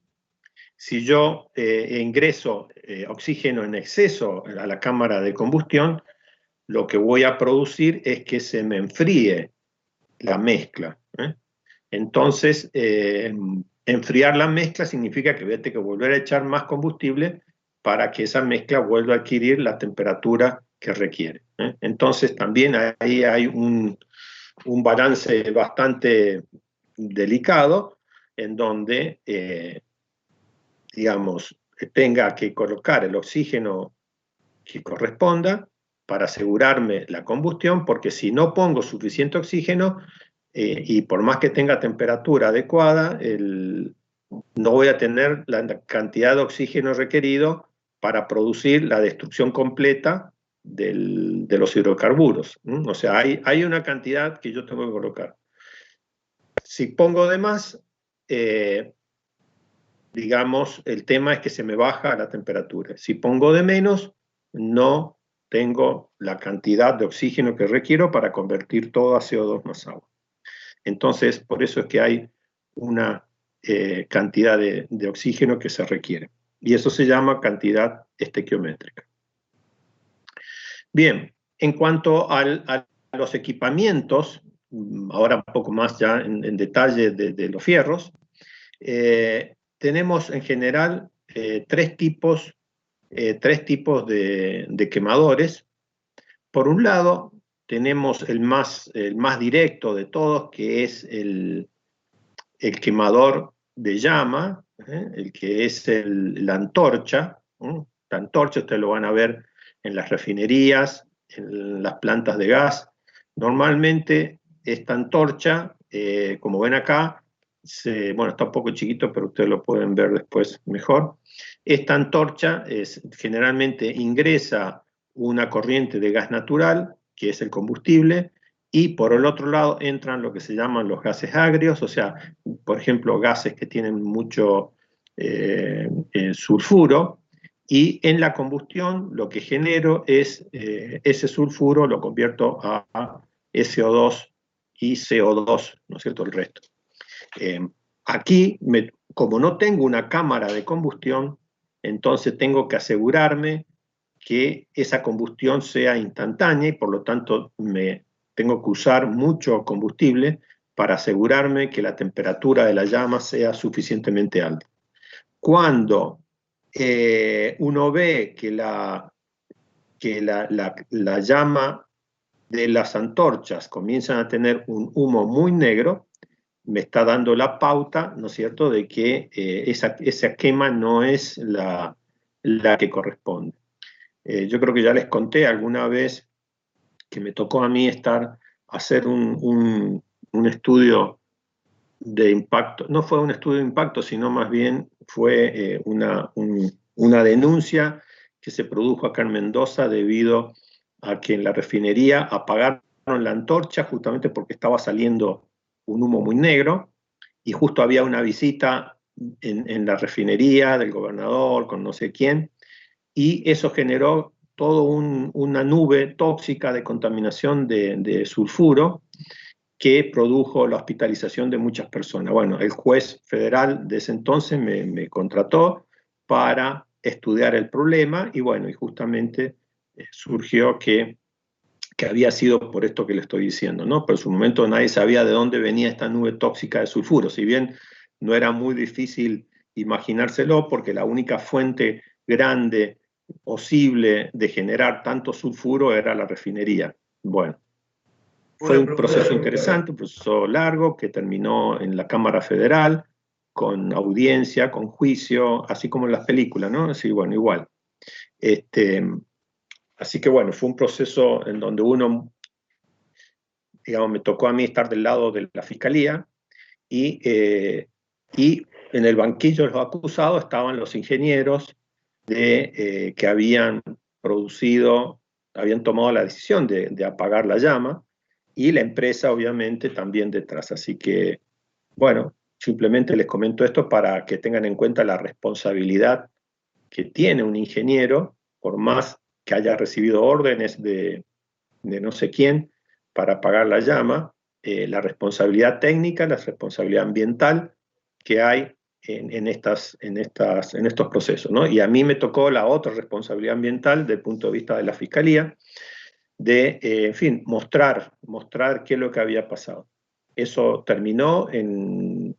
si yo ingreso oxígeno en exceso a la cámara de combustión, lo que voy a producir es que se me enfríe la mezcla. Entonces, enfriar la mezcla significa que voy a tener que volver a echar más combustible para que esa mezcla vuelva a adquirir la temperatura que requiere. Entonces, también ahí hay un balance bastante delicado en donde, digamos, tenga que colocar el oxígeno que corresponda para asegurarme la combustión, porque si no pongo suficiente oxígeno, y por más que tenga temperatura adecuada, no voy a tener la cantidad de oxígeno requerido para producir la destrucción completa de los hidrocarburos. O sea, hay una cantidad que yo tengo que colocar. Si pongo de más, digamos, el tema es que se me baja la temperatura. Si pongo de menos, no tengo la cantidad de oxígeno que requiero para convertir todo a CO2 más agua. Entonces, por eso es que hay una cantidad de oxígeno que se requiere. Y eso se llama cantidad estequiométrica. Bien, en cuanto a los equipamientos, ahora un poco más ya en detalle de los fierros, tenemos en general tres tipos de quemadores. Por un lado, tenemos el más directo de todos, que es el quemador de llama, el que es la antorcha. La antorcha ustedes lo van a ver en las refinerías, en las plantas de gas. Normalmente esta antorcha, como ven acá, bueno, está un poco chiquito, pero ustedes lo pueden ver después mejor. Esta antorcha generalmente ingresa una corriente de gas natural, que es el combustible, y por el otro lado entran lo que se llaman los gases agrios, o sea, por ejemplo, gases que tienen mucho sulfuro, y en la combustión lo que genero es ese sulfuro lo convierto a SO2 y CO2, ¿no es cierto?, el resto. Aquí, como no tengo una cámara de combustión, entonces tengo que asegurarme que esa combustión sea instantánea y por lo tanto tengo que usar mucho combustible para asegurarme que la temperatura de la llama sea suficientemente alta. Cuando uno ve que la llama de las antorchas comienzan a tener un humo muy negro, me está dando la pauta, ¿no es cierto?, de que esa quema no es la que corresponde. Yo creo que ya les conté alguna vez que me tocó a mí hacer un estudio de impacto. No fue un estudio de impacto, sino más bien fue una denuncia que se produjo acá en Mendoza debido a que en la refinería apagaron la antorcha justamente porque estaba saliendo un humo muy negro y justo había una visita en la refinería del gobernador con no sé quién, y eso generó toda una nube tóxica de contaminación de sulfuro que produjo la hospitalización de muchas personas. Bueno, el juez federal de ese entonces me contrató para estudiar el problema y bueno, y justamente surgió que había sido por esto que le estoy diciendo, ¿no? Pero en su momento nadie sabía de dónde venía esta nube tóxica de sulfuro, si bien no era muy difícil imaginárselo porque la única fuente grande posible de generar tanto sulfuro era la refinería. Bueno, fue un proceso interesante, un proceso largo que terminó en la Cámara Federal, con audiencia, con juicio, así como en las películas, ¿no? Así, bueno, igual. Así que bueno, fue un proceso en donde uno, digamos, me tocó a mí estar del lado de la Fiscalía y en el banquillo de los acusados estaban los ingenieros que habían producido, habían tomado la decisión de apagar la llama, y la empresa obviamente también detrás. Así que, bueno, simplemente les comento esto para que tengan en cuenta la responsabilidad que tiene un ingeniero, por más que haya recibido órdenes de no sé quién para apagar la llama, la responsabilidad técnica, la responsabilidad ambiental que hay en estos procesos, ¿no? Y a mí me tocó la otra responsabilidad ambiental desde el punto de vista de la Fiscalía, de, en fin, mostrar qué es lo que había pasado. Eso terminó en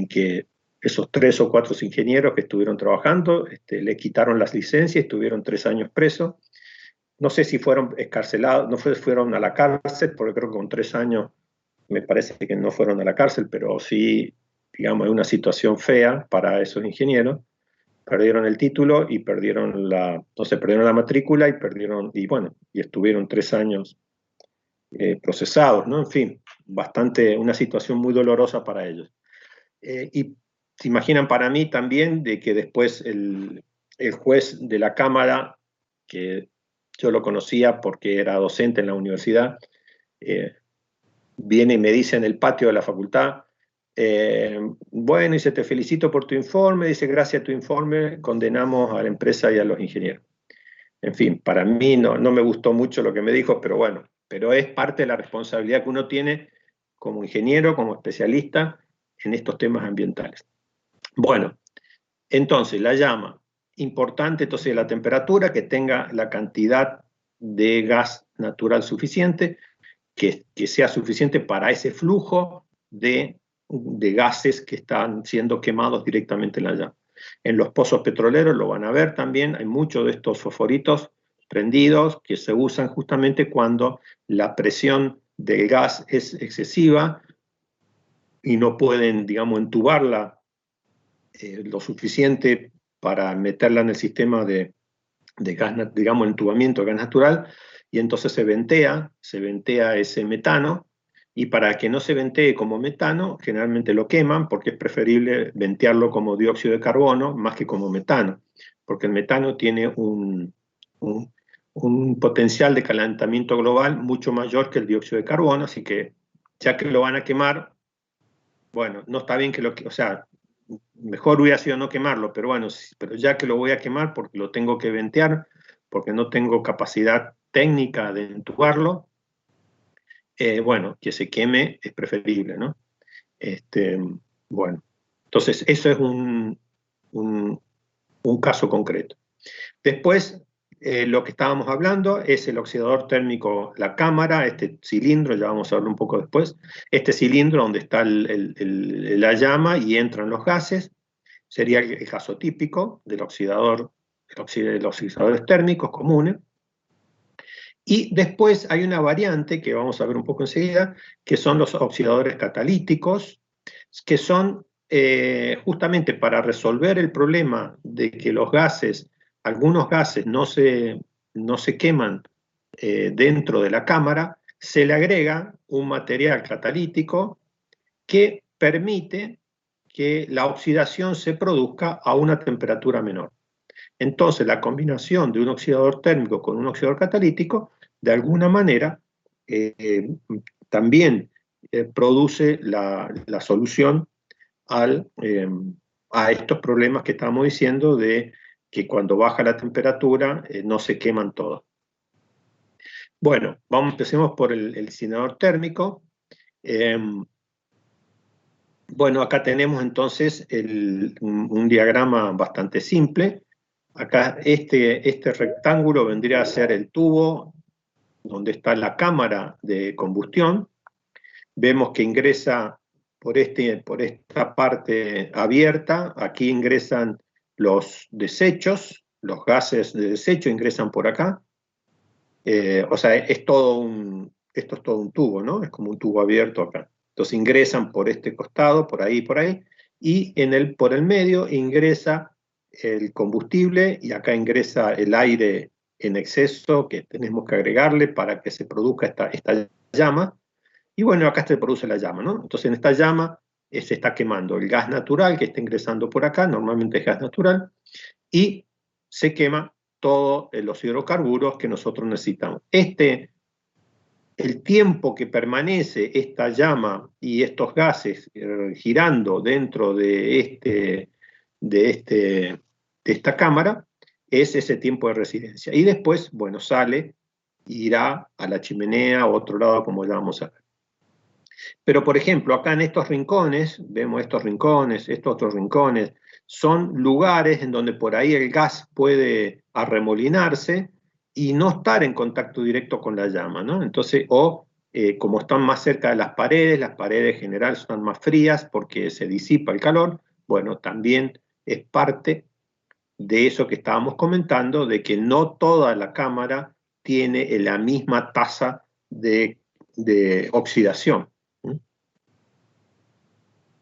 que esos 3 o 4 ingenieros que estuvieron trabajando le quitaron las licencias y estuvieron 3 años presos. No sé si fueron excarcelados, no fueron a la cárcel, porque creo que con 3 años me parece que no fueron a la cárcel, pero sí, digamos, es una situación fea para esos ingenieros. Perdieron el título y perdieron la matrícula y bueno, y estuvieron 3 años procesados, ¿no? En fin, una situación muy dolorosa para ellos. Y se imaginan para mí también de que después el juez de la Cámara, que yo lo conocía porque era docente en la universidad, viene y me dice en el patio de la facultad, bueno, dice, te felicito por tu informe, dice, gracias a tu informe condenamos a la empresa y a los ingenieros. En fin, para mí no me gustó mucho lo que me dijo, pero bueno, pero es parte de la responsabilidad que uno tiene como ingeniero, como especialista en estos temas ambientales. Bueno, entonces la llama, importante entonces la temperatura, que tenga la cantidad de gas natural suficiente, que sea suficiente para ese flujo de gases que están siendo quemados directamente en la llama. En los pozos petroleros lo van a ver también, hay muchos de estos fosforitos prendidos que se usan justamente cuando la presión del gas es excesiva y no pueden, digamos, entubarla lo suficiente para meterla en el sistema de gas, digamos, entubamiento de gas natural, y entonces se ventea ese metano, y para que no se ventee como metano, generalmente lo queman, porque es preferible ventearlo como dióxido de carbono más que como metano, porque el metano tiene un potencial de calentamiento global mucho mayor que el dióxido de carbono, así que ya que lo van a quemar, bueno, no está bien o sea, mejor hubiera sido no quemarlo, pero bueno, pero ya que lo voy a quemar porque lo tengo que ventear, porque no tengo capacidad técnica de entubarlo, bueno, que se queme es preferible, ¿no? Bueno, entonces eso es un caso concreto. Después, lo que estábamos hablando es el oxidador térmico, la cámara, este cilindro, ya vamos a hablar un poco después, este cilindro donde está la llama y entran los gases, sería el caso típico del oxidador, de los oxidadores térmicos comunes. Y después hay una variante que vamos a ver un poco enseguida, que son los oxidadores catalíticos, que son justamente para resolver el problema de que los gases, algunos gases no se queman dentro de la cámara, se le agrega un material catalítico que permite que la oxidación se produzca a una temperatura menor. Entonces, la combinación de un oxidador térmico con un oxidador catalítico, de alguna manera, también produce la solución a estos problemas que estábamos diciendo de que cuando baja la temperatura no se queman todos. Bueno, empecemos por el incinerador térmico. Bueno, acá tenemos entonces un diagrama bastante simple. Acá este rectángulo vendría a ser el tubo donde está la cámara de combustión. Vemos que ingresa por esta parte abierta, aquí ingresan los desechos, los gases de desecho ingresan por acá. O sea, esto es todo un tubo, ¿no? Es como un tubo abierto acá. Entonces ingresan por este costado, por ahí, y por el medio ingresa el combustible y acá ingresa el aire en exceso que tenemos que agregarle para que se produzca esta llama. Y bueno, acá se produce la llama, ¿no? Entonces en esta llama se está quemando el gas natural que está ingresando por acá, normalmente es gas natural, y se quema todos los hidrocarburos que nosotros necesitamos. El tiempo que permanece esta llama y estos gases girando dentro de esta cámara es ese tiempo de residencia. Y después, bueno, sale, irá a la chimenea o otro lado, como ya vamos a ver. Pero, por ejemplo, acá en estos rincones, vemos estos rincones, estos otros rincones, son lugares en donde por ahí el gas puede arremolinarse y no estar en contacto directo con la llama, ¿no? Entonces, como están más cerca de las paredes en general son más frías porque se disipa el calor, bueno, también es parte de eso que estábamos comentando, de que no toda la cámara tiene la misma tasa de oxidación.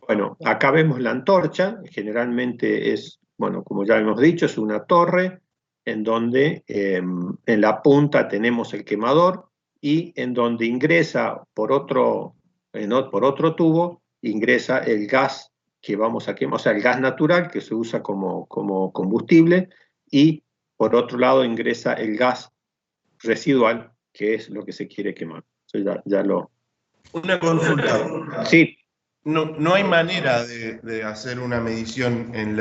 Bueno, acá vemos la antorcha, generalmente es, bueno, como ya hemos dicho, es una torre en donde en la punta tenemos el quemador y en donde ingresa por otro tubo, ingresa el gas que vamos a quemar, o sea, el gas natural que se usa como combustible, y por otro lado ingresa el gas residual, que es lo que se quiere quemar. Entonces ya lo... Una consulta. Sí. No hay manera de hacer una medición en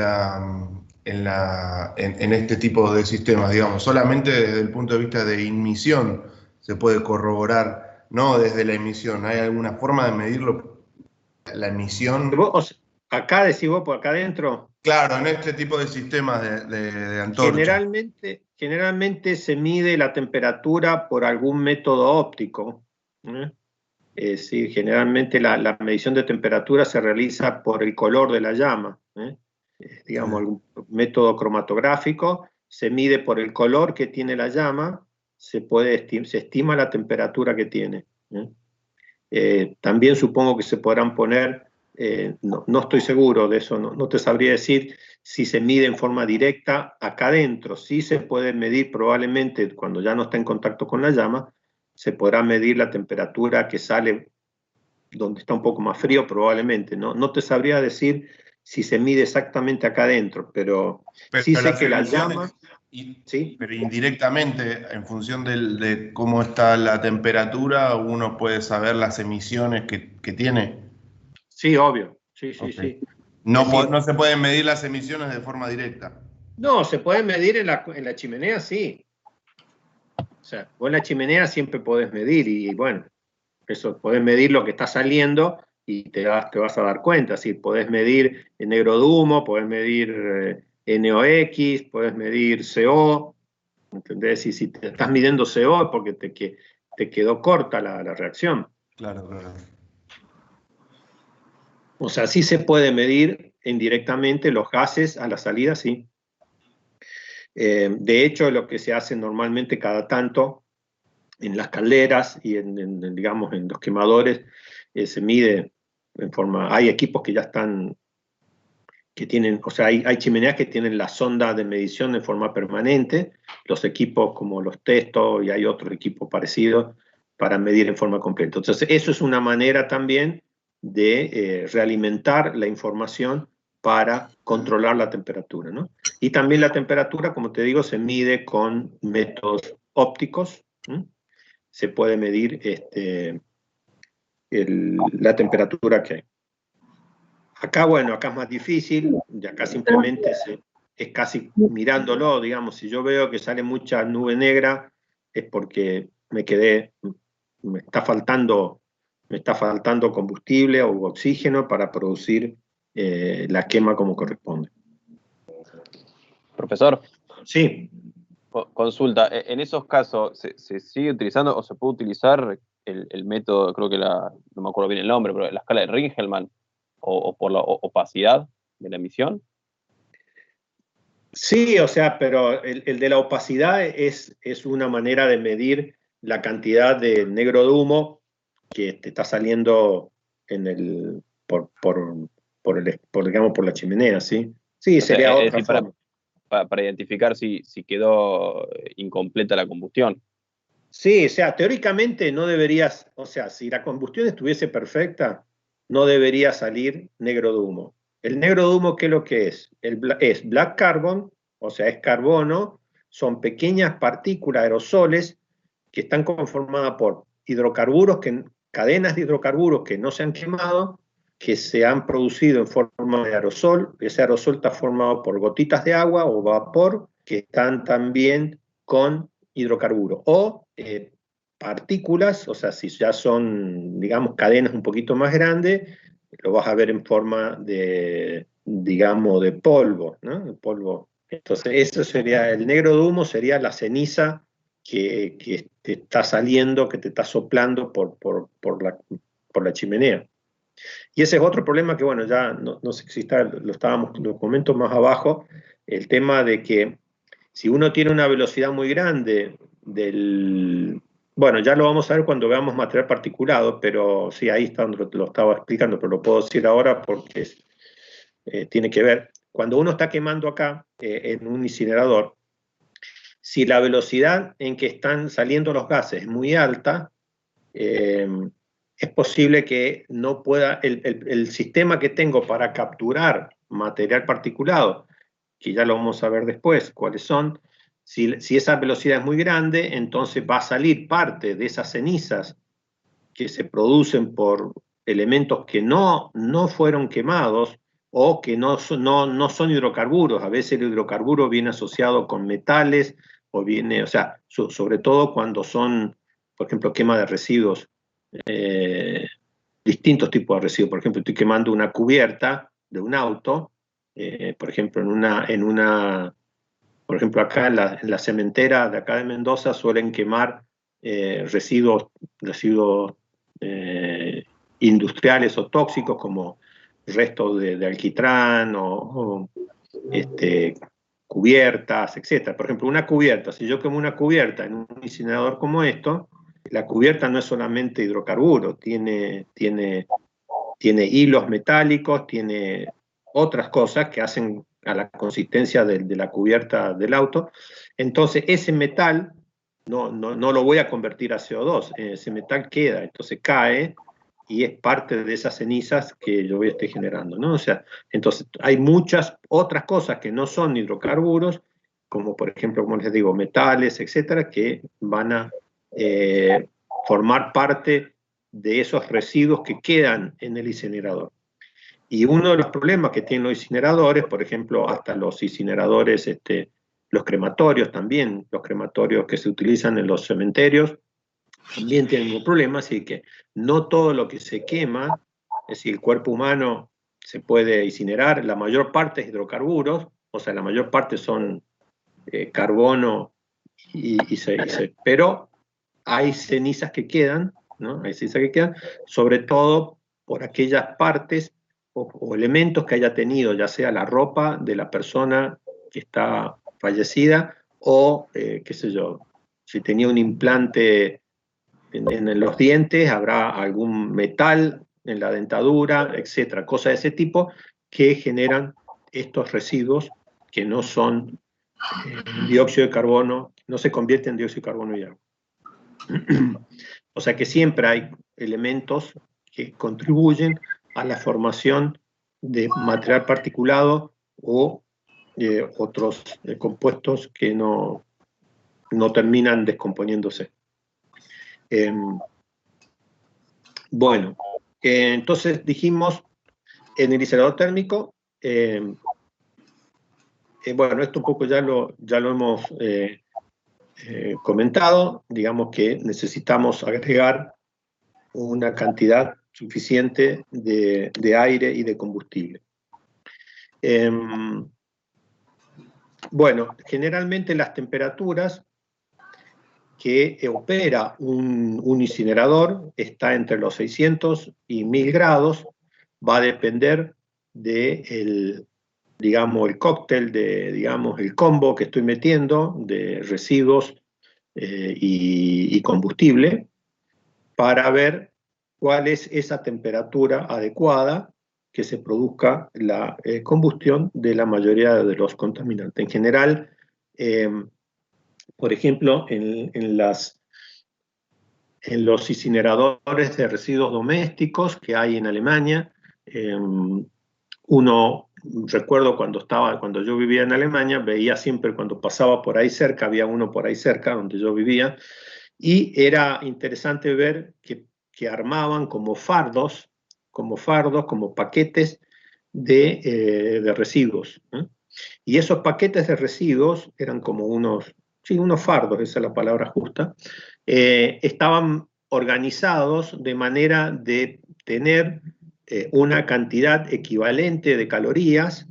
este tipo de sistemas, digamos, solamente desde el punto de vista de emisión se puede corroborar, no desde la emisión. ¿Hay alguna forma de medirlo, la emisión? Acá decís vos, por acá adentro. Claro, en este tipo de sistemas de antorcha. Generalmente se mide la temperatura por algún método óptico. Sí, generalmente la medición de temperatura se realiza por el color de la llama. Digamos, algún método cromatográfico, se mide por el color que tiene la llama, se estima la temperatura que tiene. También supongo que se podrán poner, no estoy seguro de eso, no te sabría decir si se mide en forma directa acá adentro. Sí se puede medir probablemente cuando ya no está en contacto con la llama, se podrá medir la temperatura que sale donde está un poco más frío probablemente. No te sabría decir si se mide exactamente acá adentro, pero sí sé que la llama... ¿Sí? Pero indirectamente, en función de cómo está la temperatura, uno puede saber las emisiones que tiene. Sí, obvio. Sí. No se pueden medir las emisiones de forma directa. No, se pueden medir en la chimenea, sí. O sea, vos en la chimenea siempre podés medir y bueno, eso, podés medir lo que está saliendo y te vas a dar cuenta. Si podés medir el negro de humo, podés medir NOx, podés medir CO, ¿entendés? Y si te estás midiendo CO es porque te quedó corta la reacción. Claro. O sea, sí se puede medir indirectamente los gases a la salida, sí. De hecho, lo que se hace normalmente cada tanto en las calderas y digamos, en los quemadores, se mide en forma... Hay equipos que ya están, que tienen, o sea, hay chimeneas que tienen la sonda de medición en forma permanente, los equipos como los Testo y hay otros equipos parecidos para medir en forma completa. Entonces, eso es una manera también de realimentar la información para controlar la temperatura, ¿no? Y también la temperatura, como te digo, se mide con métodos ópticos. Se puede medir la temperatura que hay. Acá, bueno, acá es más difícil, y acá simplemente es casi mirándolo, digamos, si yo veo que sale mucha nube negra, es porque me está faltando combustible o oxígeno para producir la quema como corresponde. Profesor. Sí. Consulta, en esos casos, ¿se sigue utilizando o se puede utilizar el método, creo que no me acuerdo bien el nombre, pero la escala de Ringelmann, o por la opacidad de la emisión? Sí, o sea, pero el de la opacidad es una manera de medir la cantidad de negro de humo que te está saliendo en el, digamos, por la chimenea, ¿sí? Sí, O sea, sería es otra decir, forma. para identificar si quedó incompleta la combustión. Sí, o sea, teóricamente no deberías, o sea, si la combustión estuviese perfecta, no debería salir negro de humo. El negro de humo, ¿qué es lo que es? Es black carbon, o sea, es carbono, son pequeñas partículas, aerosoles, que están conformadas por hidrocarburos, cadenas de hidrocarburos que no se han quemado, que se han producido en forma de aerosol. Ese aerosol está formado por gotitas de agua o vapor, que están también con hidrocarburos. O partículas, o sea, si ya son, digamos, cadenas un poquito más grandes, lo vas a ver en forma de, digamos, de polvo, ¿no? De polvo. Entonces, eso sería, el negro de humo sería la ceniza que te está saliendo, que te está soplando por la chimenea. Y ese es otro problema que, bueno, ya no sé si está, lo comento más abajo, el tema de que si uno tiene una velocidad muy grande bueno, ya lo vamos a ver cuando veamos material particulado, pero sí, ahí está donde lo estaba explicando, pero lo puedo decir ahora porque tiene que ver. Cuando uno está quemando acá, en un incinerador, si la velocidad en que están saliendo los gases es muy alta, es posible que no pueda, el sistema que tengo para capturar material particulado, que ya lo vamos a ver después cuáles son, si esa velocidad es muy grande, entonces va a salir parte de esas cenizas que se producen por elementos que no fueron quemados o que no son hidrocarburos. A veces el hidrocarburo viene asociado con metales o viene, o sea, sobre todo cuando son, por ejemplo, quema de residuos, distintos tipos de residuos. Por ejemplo, estoy quemando una cubierta de un auto, por ejemplo, por ejemplo, acá en la cementera de acá de Mendoza suelen quemar residuos eh, industriales o tóxicos como restos de alquitrán o cubiertas, etc. Por ejemplo, una cubierta, si yo quemo una cubierta en un incinerador como esto, la cubierta no es solamente hidrocarburo, tiene hilos metálicos, tiene otras cosas que hacen a la consistencia de la cubierta del auto. Entonces, ese metal no lo voy a convertir a CO2, ese metal queda, entonces cae y es parte de esas cenizas que yo voy a estar generando, ¿no? O sea, entonces hay muchas otras cosas que no son hidrocarburos, como por ejemplo, como les digo, metales, etcétera, que van a formar parte de esos residuos que quedan en el incinerador. Y uno de los problemas que tienen los incineradores, por ejemplo, hasta los incineradores, los crematorios también, los crematorios que se utilizan en los cementerios, también tienen un problema, así que no todo lo que se quema, es decir, el cuerpo humano se puede incinerar, la mayor parte es hidrocarburos, o sea, la mayor parte son carbono pero hay cenizas que quedan, ¿no? Hay cenizas que quedan, sobre todo por aquellas partes o elementos que haya tenido, ya sea la ropa de la persona que está fallecida o, qué sé yo, si tenía un implante en los dientes, habrá algún metal en la dentadura, etcétera, cosas de ese tipo que generan estos residuos que no son dióxido de carbono, no se convierten en dióxido de carbono y agua. O sea que siempre hay elementos que contribuyen a la formación de material particulado o otros compuestos que no terminan descomponiéndose. Bueno, entonces dijimos en el incinerador térmico, bueno, esto un poco ya lo hemos comentado, digamos que necesitamos agregar una cantidad suficiente de aire y de combustible. Bueno, generalmente las temperaturas que opera un incinerador está entre los 600 y 1000 grados, va a depender del digamos, el cóctel, digamos, el combo que estoy metiendo de residuos y combustible, para ver cuál es esa temperatura adecuada que se produzca la combustión de la mayoría de los contaminantes. En general, por ejemplo, en los incineradores de residuos domésticos que hay en Alemania, recuerdo cuando yo vivía en Alemania, veía siempre cuando pasaba por ahí cerca, había uno por ahí cerca donde yo vivía, y era interesante ver que armaban como fardos, como paquetes de residuos. Y esos paquetes de residuos eran como unos fardos, esa es la palabra justa, estaban organizados de manera de tener una cantidad equivalente de calorías,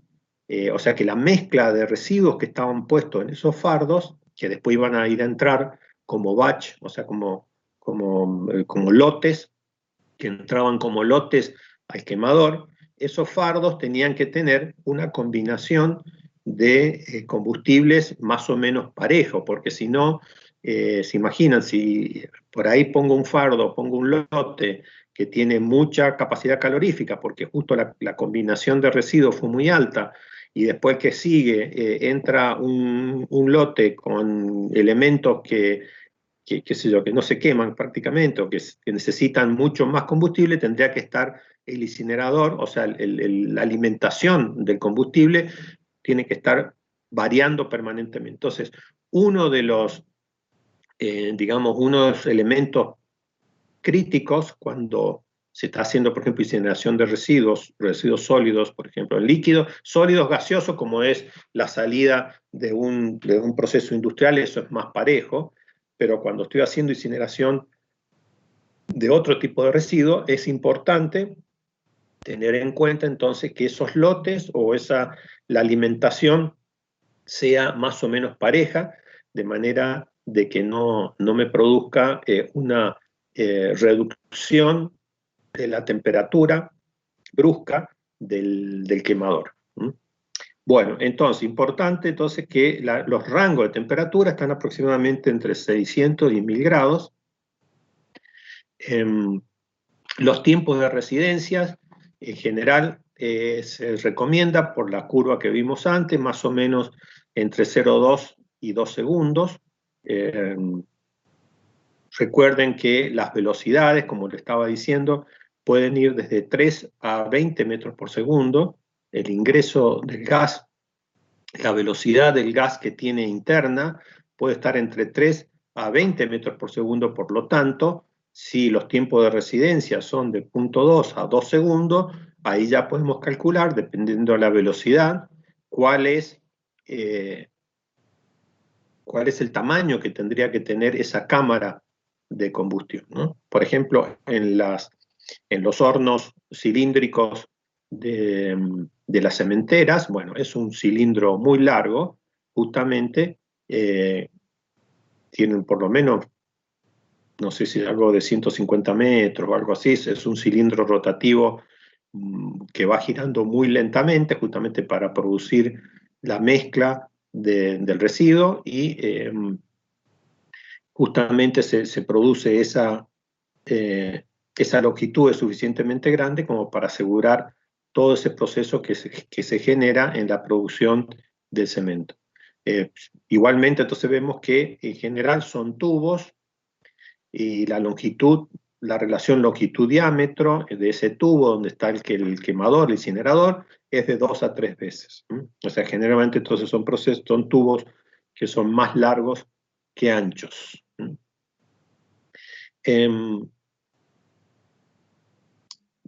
o sea que la mezcla de residuos que estaban puestos en esos fardos, que después iban a ir a entrar como batch, o sea, como lotes, que entraban como lotes al quemador, esos fardos tenían que tener una combinación de combustibles más o menos parejo, porque si no, se imaginan, si por ahí pongo un fardo, pongo un lote que tiene mucha capacidad calorífica, porque justo la combinación de residuos fue muy alta, y después que sigue, entra un lote con elementos qué sé yo, que no se queman prácticamente o que necesitan mucho más combustible, tendría que estar el incinerador, o sea, la alimentación del combustible tiene que estar variando permanentemente. Entonces, uno de los elementos críticos cuando se está haciendo, por ejemplo, incineración de residuos sólidos, por ejemplo, en líquidos, sólidos gaseosos, como es la salida de un proceso industrial, eso es más parejo, pero cuando estoy haciendo incineración de otro tipo de residuo, es importante tener en cuenta entonces que esos lotes o la alimentación sea más o menos pareja, de manera de que no me produzca una reducción de la temperatura brusca del quemador. Bueno, entonces, importante entonces que los rangos de temperatura están aproximadamente entre 600 y 1000 grados. Los tiempos de residencias, en general, se recomienda por la curva que vimos antes, más o menos entre 0,2 y 2 segundos. Recuerden que las velocidades, como le estaba diciendo, pueden ir desde 3 a 20 metros por segundo. El ingreso del gas, la velocidad del gas que tiene interna, puede estar entre 3 a 20 metros por segundo. Por lo tanto, si los tiempos de residencia son de 0,2 a 2 segundos, ahí ya podemos calcular, dependiendo de la velocidad, cuál es el tamaño que tendría que tener esa cámara de combustión, ¿no? Por ejemplo, en los hornos cilíndricos de las cementeras, bueno, es un cilindro muy largo, justamente, tienen por lo menos, no sé si algo de 150 metros o algo así, es un cilindro rotativo que va girando muy lentamente, justamente para producir la mezcla del residuo, y justamente se produce esa longitud es suficientemente grande como para asegurar todo ese proceso que se genera en la producción del cemento. Igualmente, entonces vemos que en general son tubos, y la relación longitud-diámetro de ese tubo donde está el quemador, el incinerador, es de 2 a 3 veces. O sea, generalmente entonces son tubos que son más largos que anchos.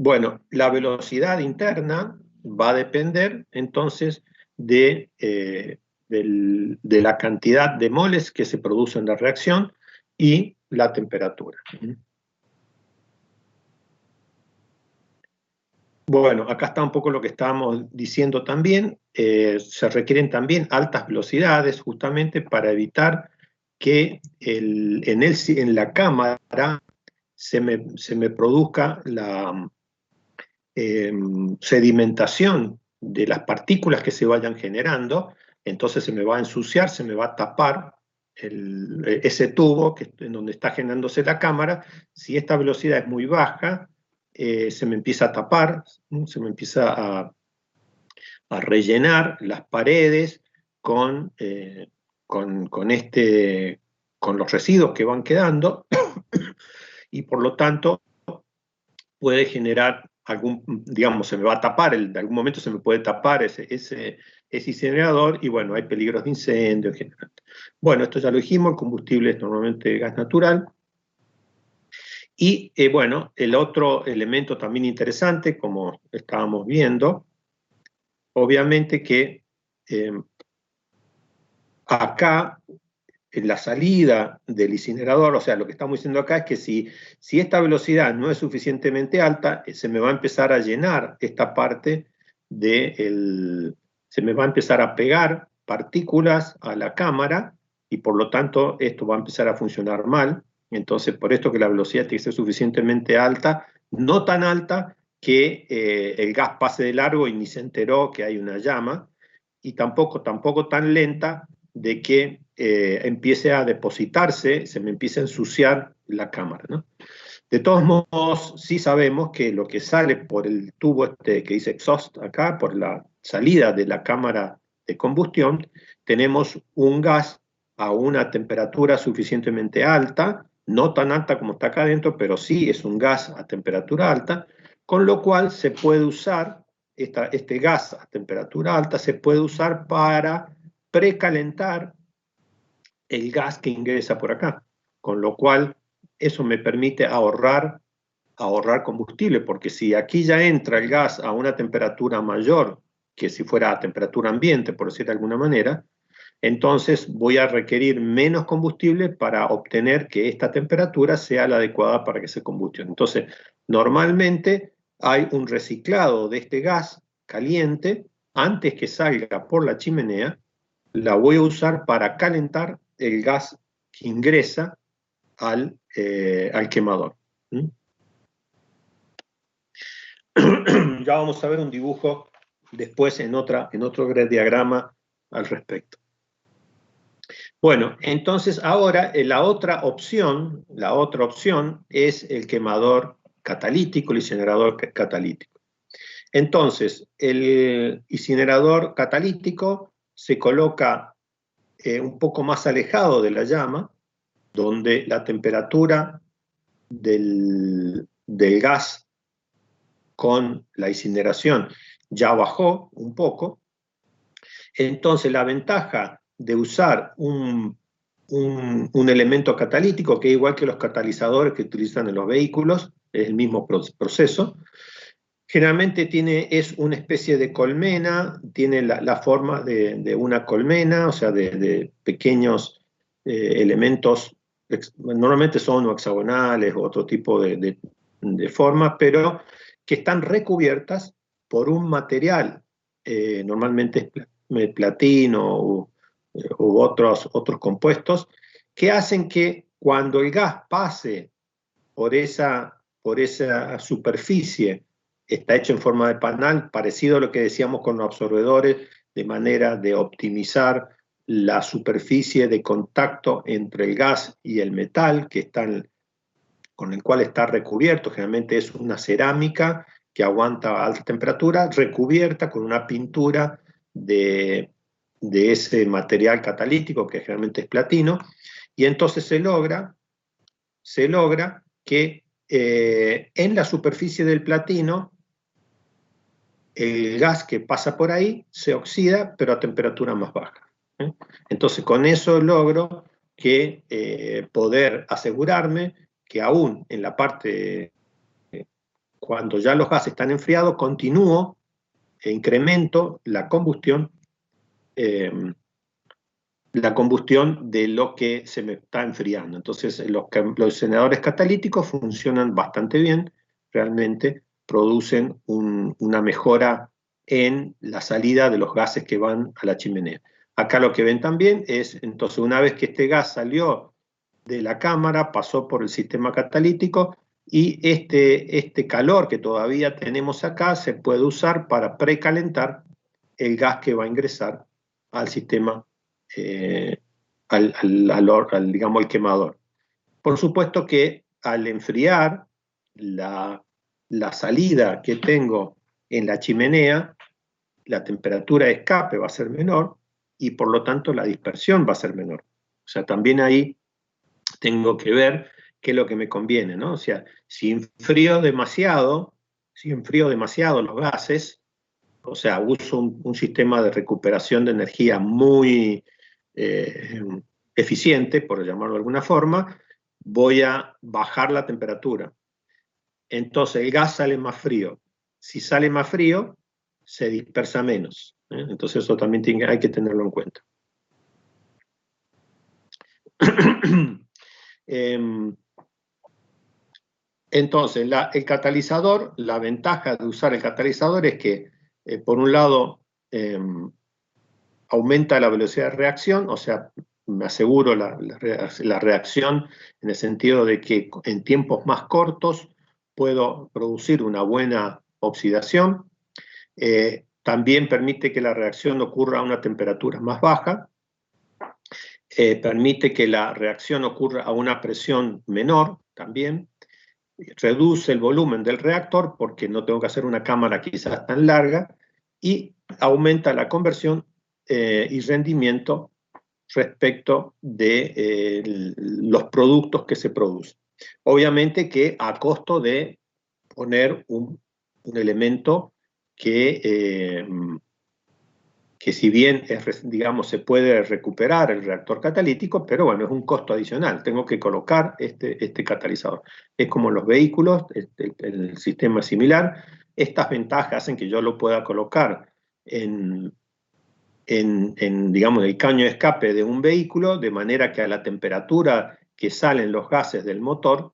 Bueno, la velocidad interna va a depender entonces de la cantidad de moles que se produce en la reacción y la temperatura. Bueno, acá está un poco lo que estábamos diciendo también. Se requieren también altas velocidades justamente para evitar que en la cámara se me produzca la sedimentación las partículas que se vayan generando, entonces se me va a ensuciar, se me va a tapar ese tubo en donde está generándose la cámara. Si esta velocidad es muy baja, se me empieza a tapar, se me empieza a rellenar las paredes con los residuos que van quedando, y por lo tanto puede generar digamos, se me va a tapar, de algún momento se me puede tapar ese incinerador, y bueno, hay peligros de incendio en general. Bueno, esto ya lo dijimos, el combustible es normalmente gas natural. Y bueno, el otro elemento también interesante, como estábamos viendo, obviamente que acá, en la salida del incinerador, o sea, lo que estamos diciendo acá es que si esta velocidad no es suficientemente alta, se me va a empezar a llenar esta parte se me va a empezar a pegar partículas a la cámara, y por lo tanto esto va a empezar a funcionar mal. Entonces, por esto que la velocidad tiene que ser suficientemente alta, no tan alta que el gas pase de largo y ni se enteró que hay una llama, y tampoco tan lenta de que empiece a depositarse, se me empiece a ensuciar la cámara, ¿no? De todos modos, sí sabemos que lo que sale por el tubo que dice exhaust acá, por la salida de la cámara de combustión, tenemos un gas a una temperatura suficientemente alta, no tan alta como está acá adentro, pero sí es un gas a temperatura alta, con lo cual se puede usar, este gas a temperatura alta se puede usar para precalentar el gas que ingresa por acá, con lo cual eso me permite ahorrar combustible, porque si aquí ya entra el gas a una temperatura mayor que si fuera a temperatura ambiente, por decir de alguna manera, entonces voy a requerir menos combustible para obtener que esta temperatura sea la adecuada para que se combustione. Entonces, normalmente hay un reciclado de este gas caliente antes que salga por la chimenea. La voy a usar para calentar el gas que ingresa al quemador. Ya vamos a ver un dibujo después en otro diagrama al respecto. Bueno, entonces ahora la otra opción es el quemador catalítico, el incinerador catalítico. Entonces, el incinerador catalítico se coloca un poco más alejado de la llama, donde la temperatura del gas con la incineración ya bajó un poco. Entonces, la ventaja de usar un elemento catalítico, que es igual que los catalizadores que utilizan en los vehículos, es el mismo proceso. Generalmente es una especie de colmena, tiene la forma de una colmena, o sea, de pequeños elementos, normalmente son hexagonales o otro tipo de formas, pero que están recubiertas por un material, normalmente es platino u otros compuestos, que hacen que cuando el gas pase por esa superficie, está hecho en forma de panal, parecido a lo que decíamos con los absorbedores, de manera de optimizar la superficie de contacto entre el gas y el metal con el cual está recubierto. Generalmente es una cerámica que aguanta alta temperatura, recubierta con una pintura de ese material catalítico, que generalmente es platino, y entonces se logra que en la superficie del platino el gas que pasa por ahí se oxida, pero a temperatura más baja. Entonces, con eso logro poder asegurarme que aún en la parte, cuando ya los gases están enfriados, continúo e incremento la combustión de lo que se me está enfriando. Entonces, los incineradores catalíticos funcionan bastante bien, realmente producen una mejora en la salida de los gases que van a la chimenea. Acá lo que ven también es, entonces, una vez que este gas salió de la cámara, pasó por el sistema catalítico, y este calor que todavía tenemos acá se puede usar para precalentar el gas que va a ingresar al sistema, digamos, al quemador. Por supuesto que al enfriar, la salida que tengo en la chimenea, la temperatura de escape va a ser menor y por lo tanto la dispersión va a ser menor. O sea, también ahí tengo que ver qué es lo que me conviene, ¿no? O sea, si enfrío demasiado los gases, o sea, uso un sistema de recuperación de energía muy eficiente, por llamarlo de alguna forma, voy a bajar la temperatura. Entonces el gas sale más frío. Si sale más frío, se dispersa menos. Entonces eso también hay que tenerlo en cuenta. Entonces, el catalizador, la ventaja de usar el catalizador es que, por un lado, aumenta la velocidad de reacción, o sea, me aseguro la reacción en el sentido de que en tiempos más cortos puedo producir una buena oxidación. También permite que la reacción ocurra a una temperatura más baja. Permite que la reacción ocurra a una presión menor también. Reduce el volumen del reactor porque no tengo que hacer una cámara quizás tan larga y aumenta la conversión y rendimiento respecto de los productos que se producen. Obviamente que a costo de poner un elemento que si bien digamos, se puede recuperar el reactor catalítico, pero bueno, es un costo adicional. Tengo que colocar este catalizador. Es como los vehículos, el sistema es similar. Estas ventajas hacen que yo lo pueda colocar digamos, el caño de escape de un vehículo, de manera que a la temperatura que salen los gases del motor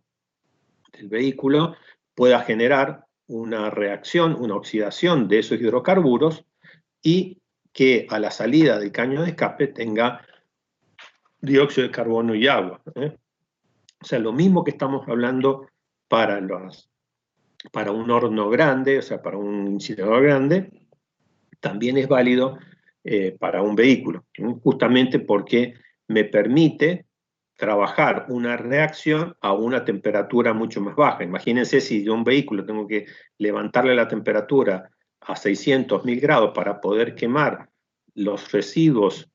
del vehículo pueda generar una reacción, una oxidación de esos hidrocarburos y que a la salida del caño de escape tenga dióxido de carbono y agua. O sea, lo mismo que estamos hablando para un horno grande, o sea, para un incinerador grande, también es válido para un vehículo, justamente porque me permite trabajar una reacción a una temperatura mucho más baja. Imagínense si yo a un vehículo tengo que levantarle la temperatura a 600.000 grados para poder quemar los residuos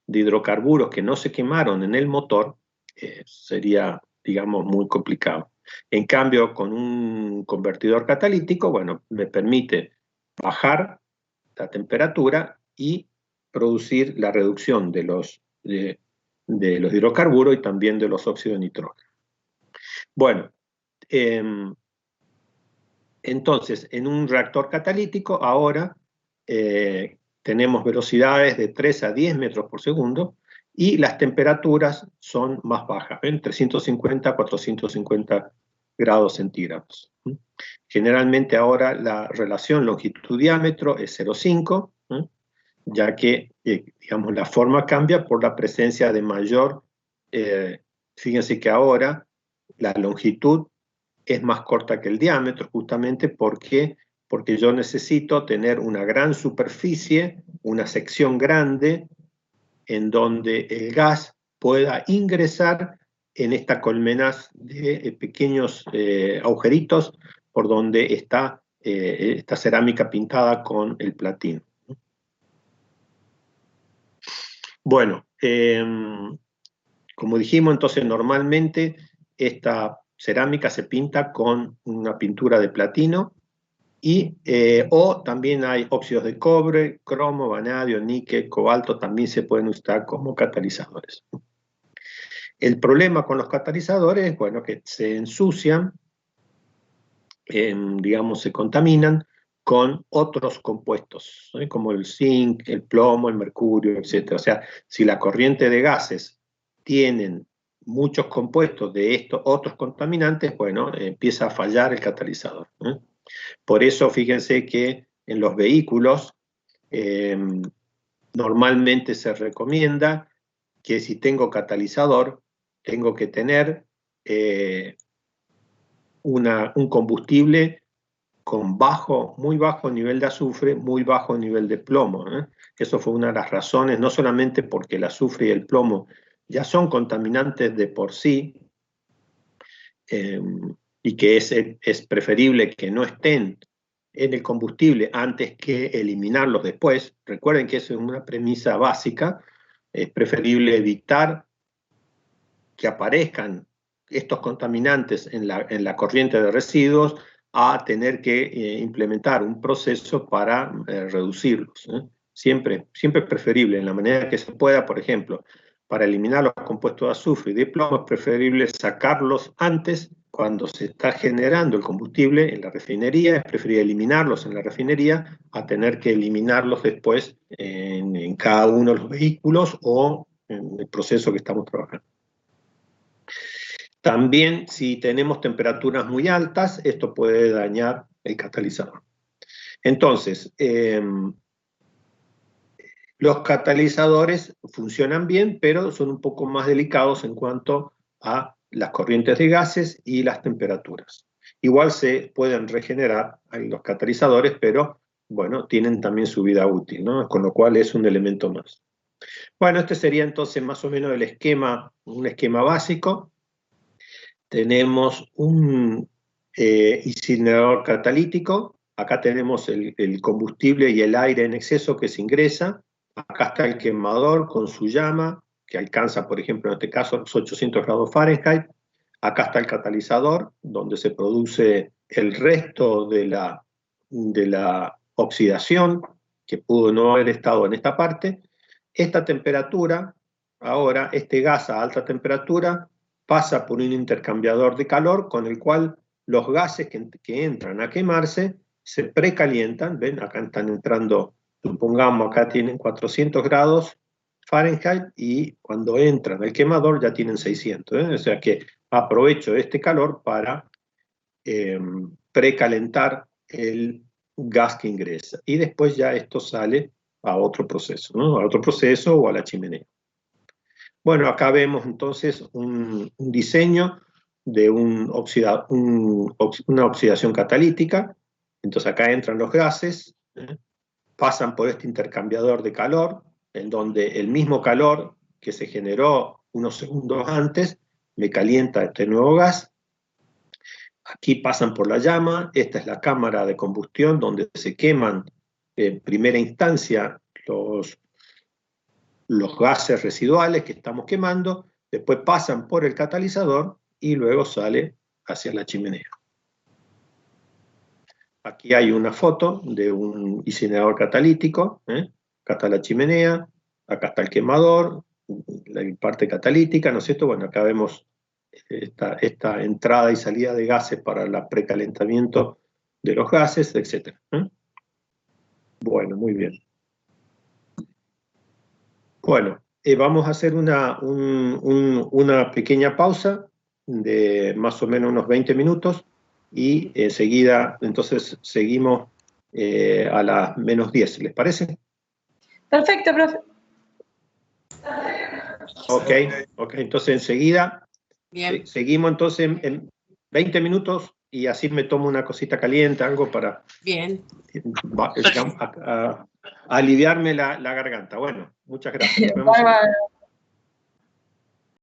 de hidrocarburos que no se quemaron en el motor, sería, digamos, muy complicado. En cambio, con un convertidor catalítico, bueno, me permite bajar la temperatura y producir la reducción de los hidrocarburos y también de los óxidos de nitrógeno. Bueno, entonces, en un reactor catalítico ahora tenemos velocidades de 3 a 10 metros por segundo y las temperaturas son más bajas, entre 150 a 450 grados centígrados. Generalmente ahora la relación longitud-diámetro es 0,5, ya que, digamos, la forma cambia por la presencia de mayor, fíjense que ahora la longitud es más corta que el diámetro, justamente porque yo necesito tener una gran superficie, una sección grande, en donde el gas pueda ingresar en estas colmenas de pequeños agujeritos por donde está esta cerámica pintada con el platino. Bueno, como dijimos, entonces normalmente esta cerámica se pinta con una pintura de platino o también hay óxidos de cobre, cromo, vanadio, níquel, cobalto, también se pueden usar como catalizadores. El problema con los catalizadores es, bueno, que se ensucian, digamos, se contaminan con otros compuestos, como el zinc, el plomo, el mercurio, etc. O sea, si la corriente de gases tienen muchos compuestos de estos otros contaminantes, bueno, empieza a fallar el catalizador. Por eso, fíjense que en los vehículos normalmente se recomienda que si tengo catalizador, tengo que tener un combustible con muy bajo nivel de azufre, muy bajo nivel de plomo. Eso fue una de las razones, no solamente porque el azufre y el plomo ya son contaminantes de por sí, y que es preferible que no estén en el combustible antes que eliminarlos después. Recuerden que eso es una premisa básica. Es preferible evitar que aparezcan estos contaminantes en la corriente de residuos a tener que implementar un proceso para reducirlos. Siempre es preferible, en la medida que se pueda, por ejemplo, para eliminar los compuestos de azufre y de plomo, es preferible sacarlos antes, cuando se está generando el combustible en la refinería. Es preferible eliminarlos en la refinería a tener que eliminarlos después en cada uno de los vehículos o en el proceso que estamos trabajando. También, si tenemos temperaturas muy altas, esto puede dañar el catalizador. Entonces, los catalizadores funcionan bien, pero son un poco más delicados en cuanto a las corrientes de gases y las temperaturas. Igual se pueden regenerar los catalizadores, pero bueno, tienen también su vida útil, ¿no? Con lo cual es un elemento más. Bueno, este sería entonces más o menos el esquema, un esquema básico. Tenemos un incinerador catalítico. Acá tenemos el combustible y el aire en exceso que se ingresa. Acá está el quemador con su llama, que alcanza, por ejemplo, en este caso, los 800 grados Fahrenheit. Acá está el catalizador, donde se produce el resto de la oxidación, que pudo no haber estado en esta parte. Esta temperatura, ahora, este gas a alta temperatura, pasa por un intercambiador de calor con el cual los gases que entran a quemarse se precalientan. ¿Ven? Acá están entrando, supongamos, acá tienen 400 grados Fahrenheit y cuando entran al quemador ya tienen 600. O sea que aprovecho este calor para precalentar el gas que ingresa. Y después ya esto sale a otro proceso, ¿no? A otro proceso o a la chimenea. Bueno, acá vemos entonces un diseño de una oxidación catalítica. Entonces acá entran los gases, pasan por este intercambiador de calor, en donde el mismo calor que se generó unos segundos antes me calienta este nuevo gas. Aquí pasan por la llama. Esta es la cámara de combustión donde se queman en primera instancia los gases residuales que estamos quemando, después pasan por el catalizador y luego sale hacia la chimenea. Aquí hay una foto de un incinerador catalítico. Acá está la chimenea, acá está el quemador, la parte catalítica, ¿no es cierto? Bueno, acá vemos esta entrada y salida de gases para el precalentamiento de los gases, etc. Bueno, muy bien. Bueno, vamos a hacer una pequeña pausa de más o menos unos 20 minutos y enseguida, entonces, seguimos a las menos 10, ¿les parece? Perfecto, profe. Ok, entonces enseguida Bien. seguimos entonces en 20 minutos y así me tomo una cosita caliente, algo para Bien. aliviarme la garganta. Bueno, muchas gracias. Nos vemos. Bárbaro.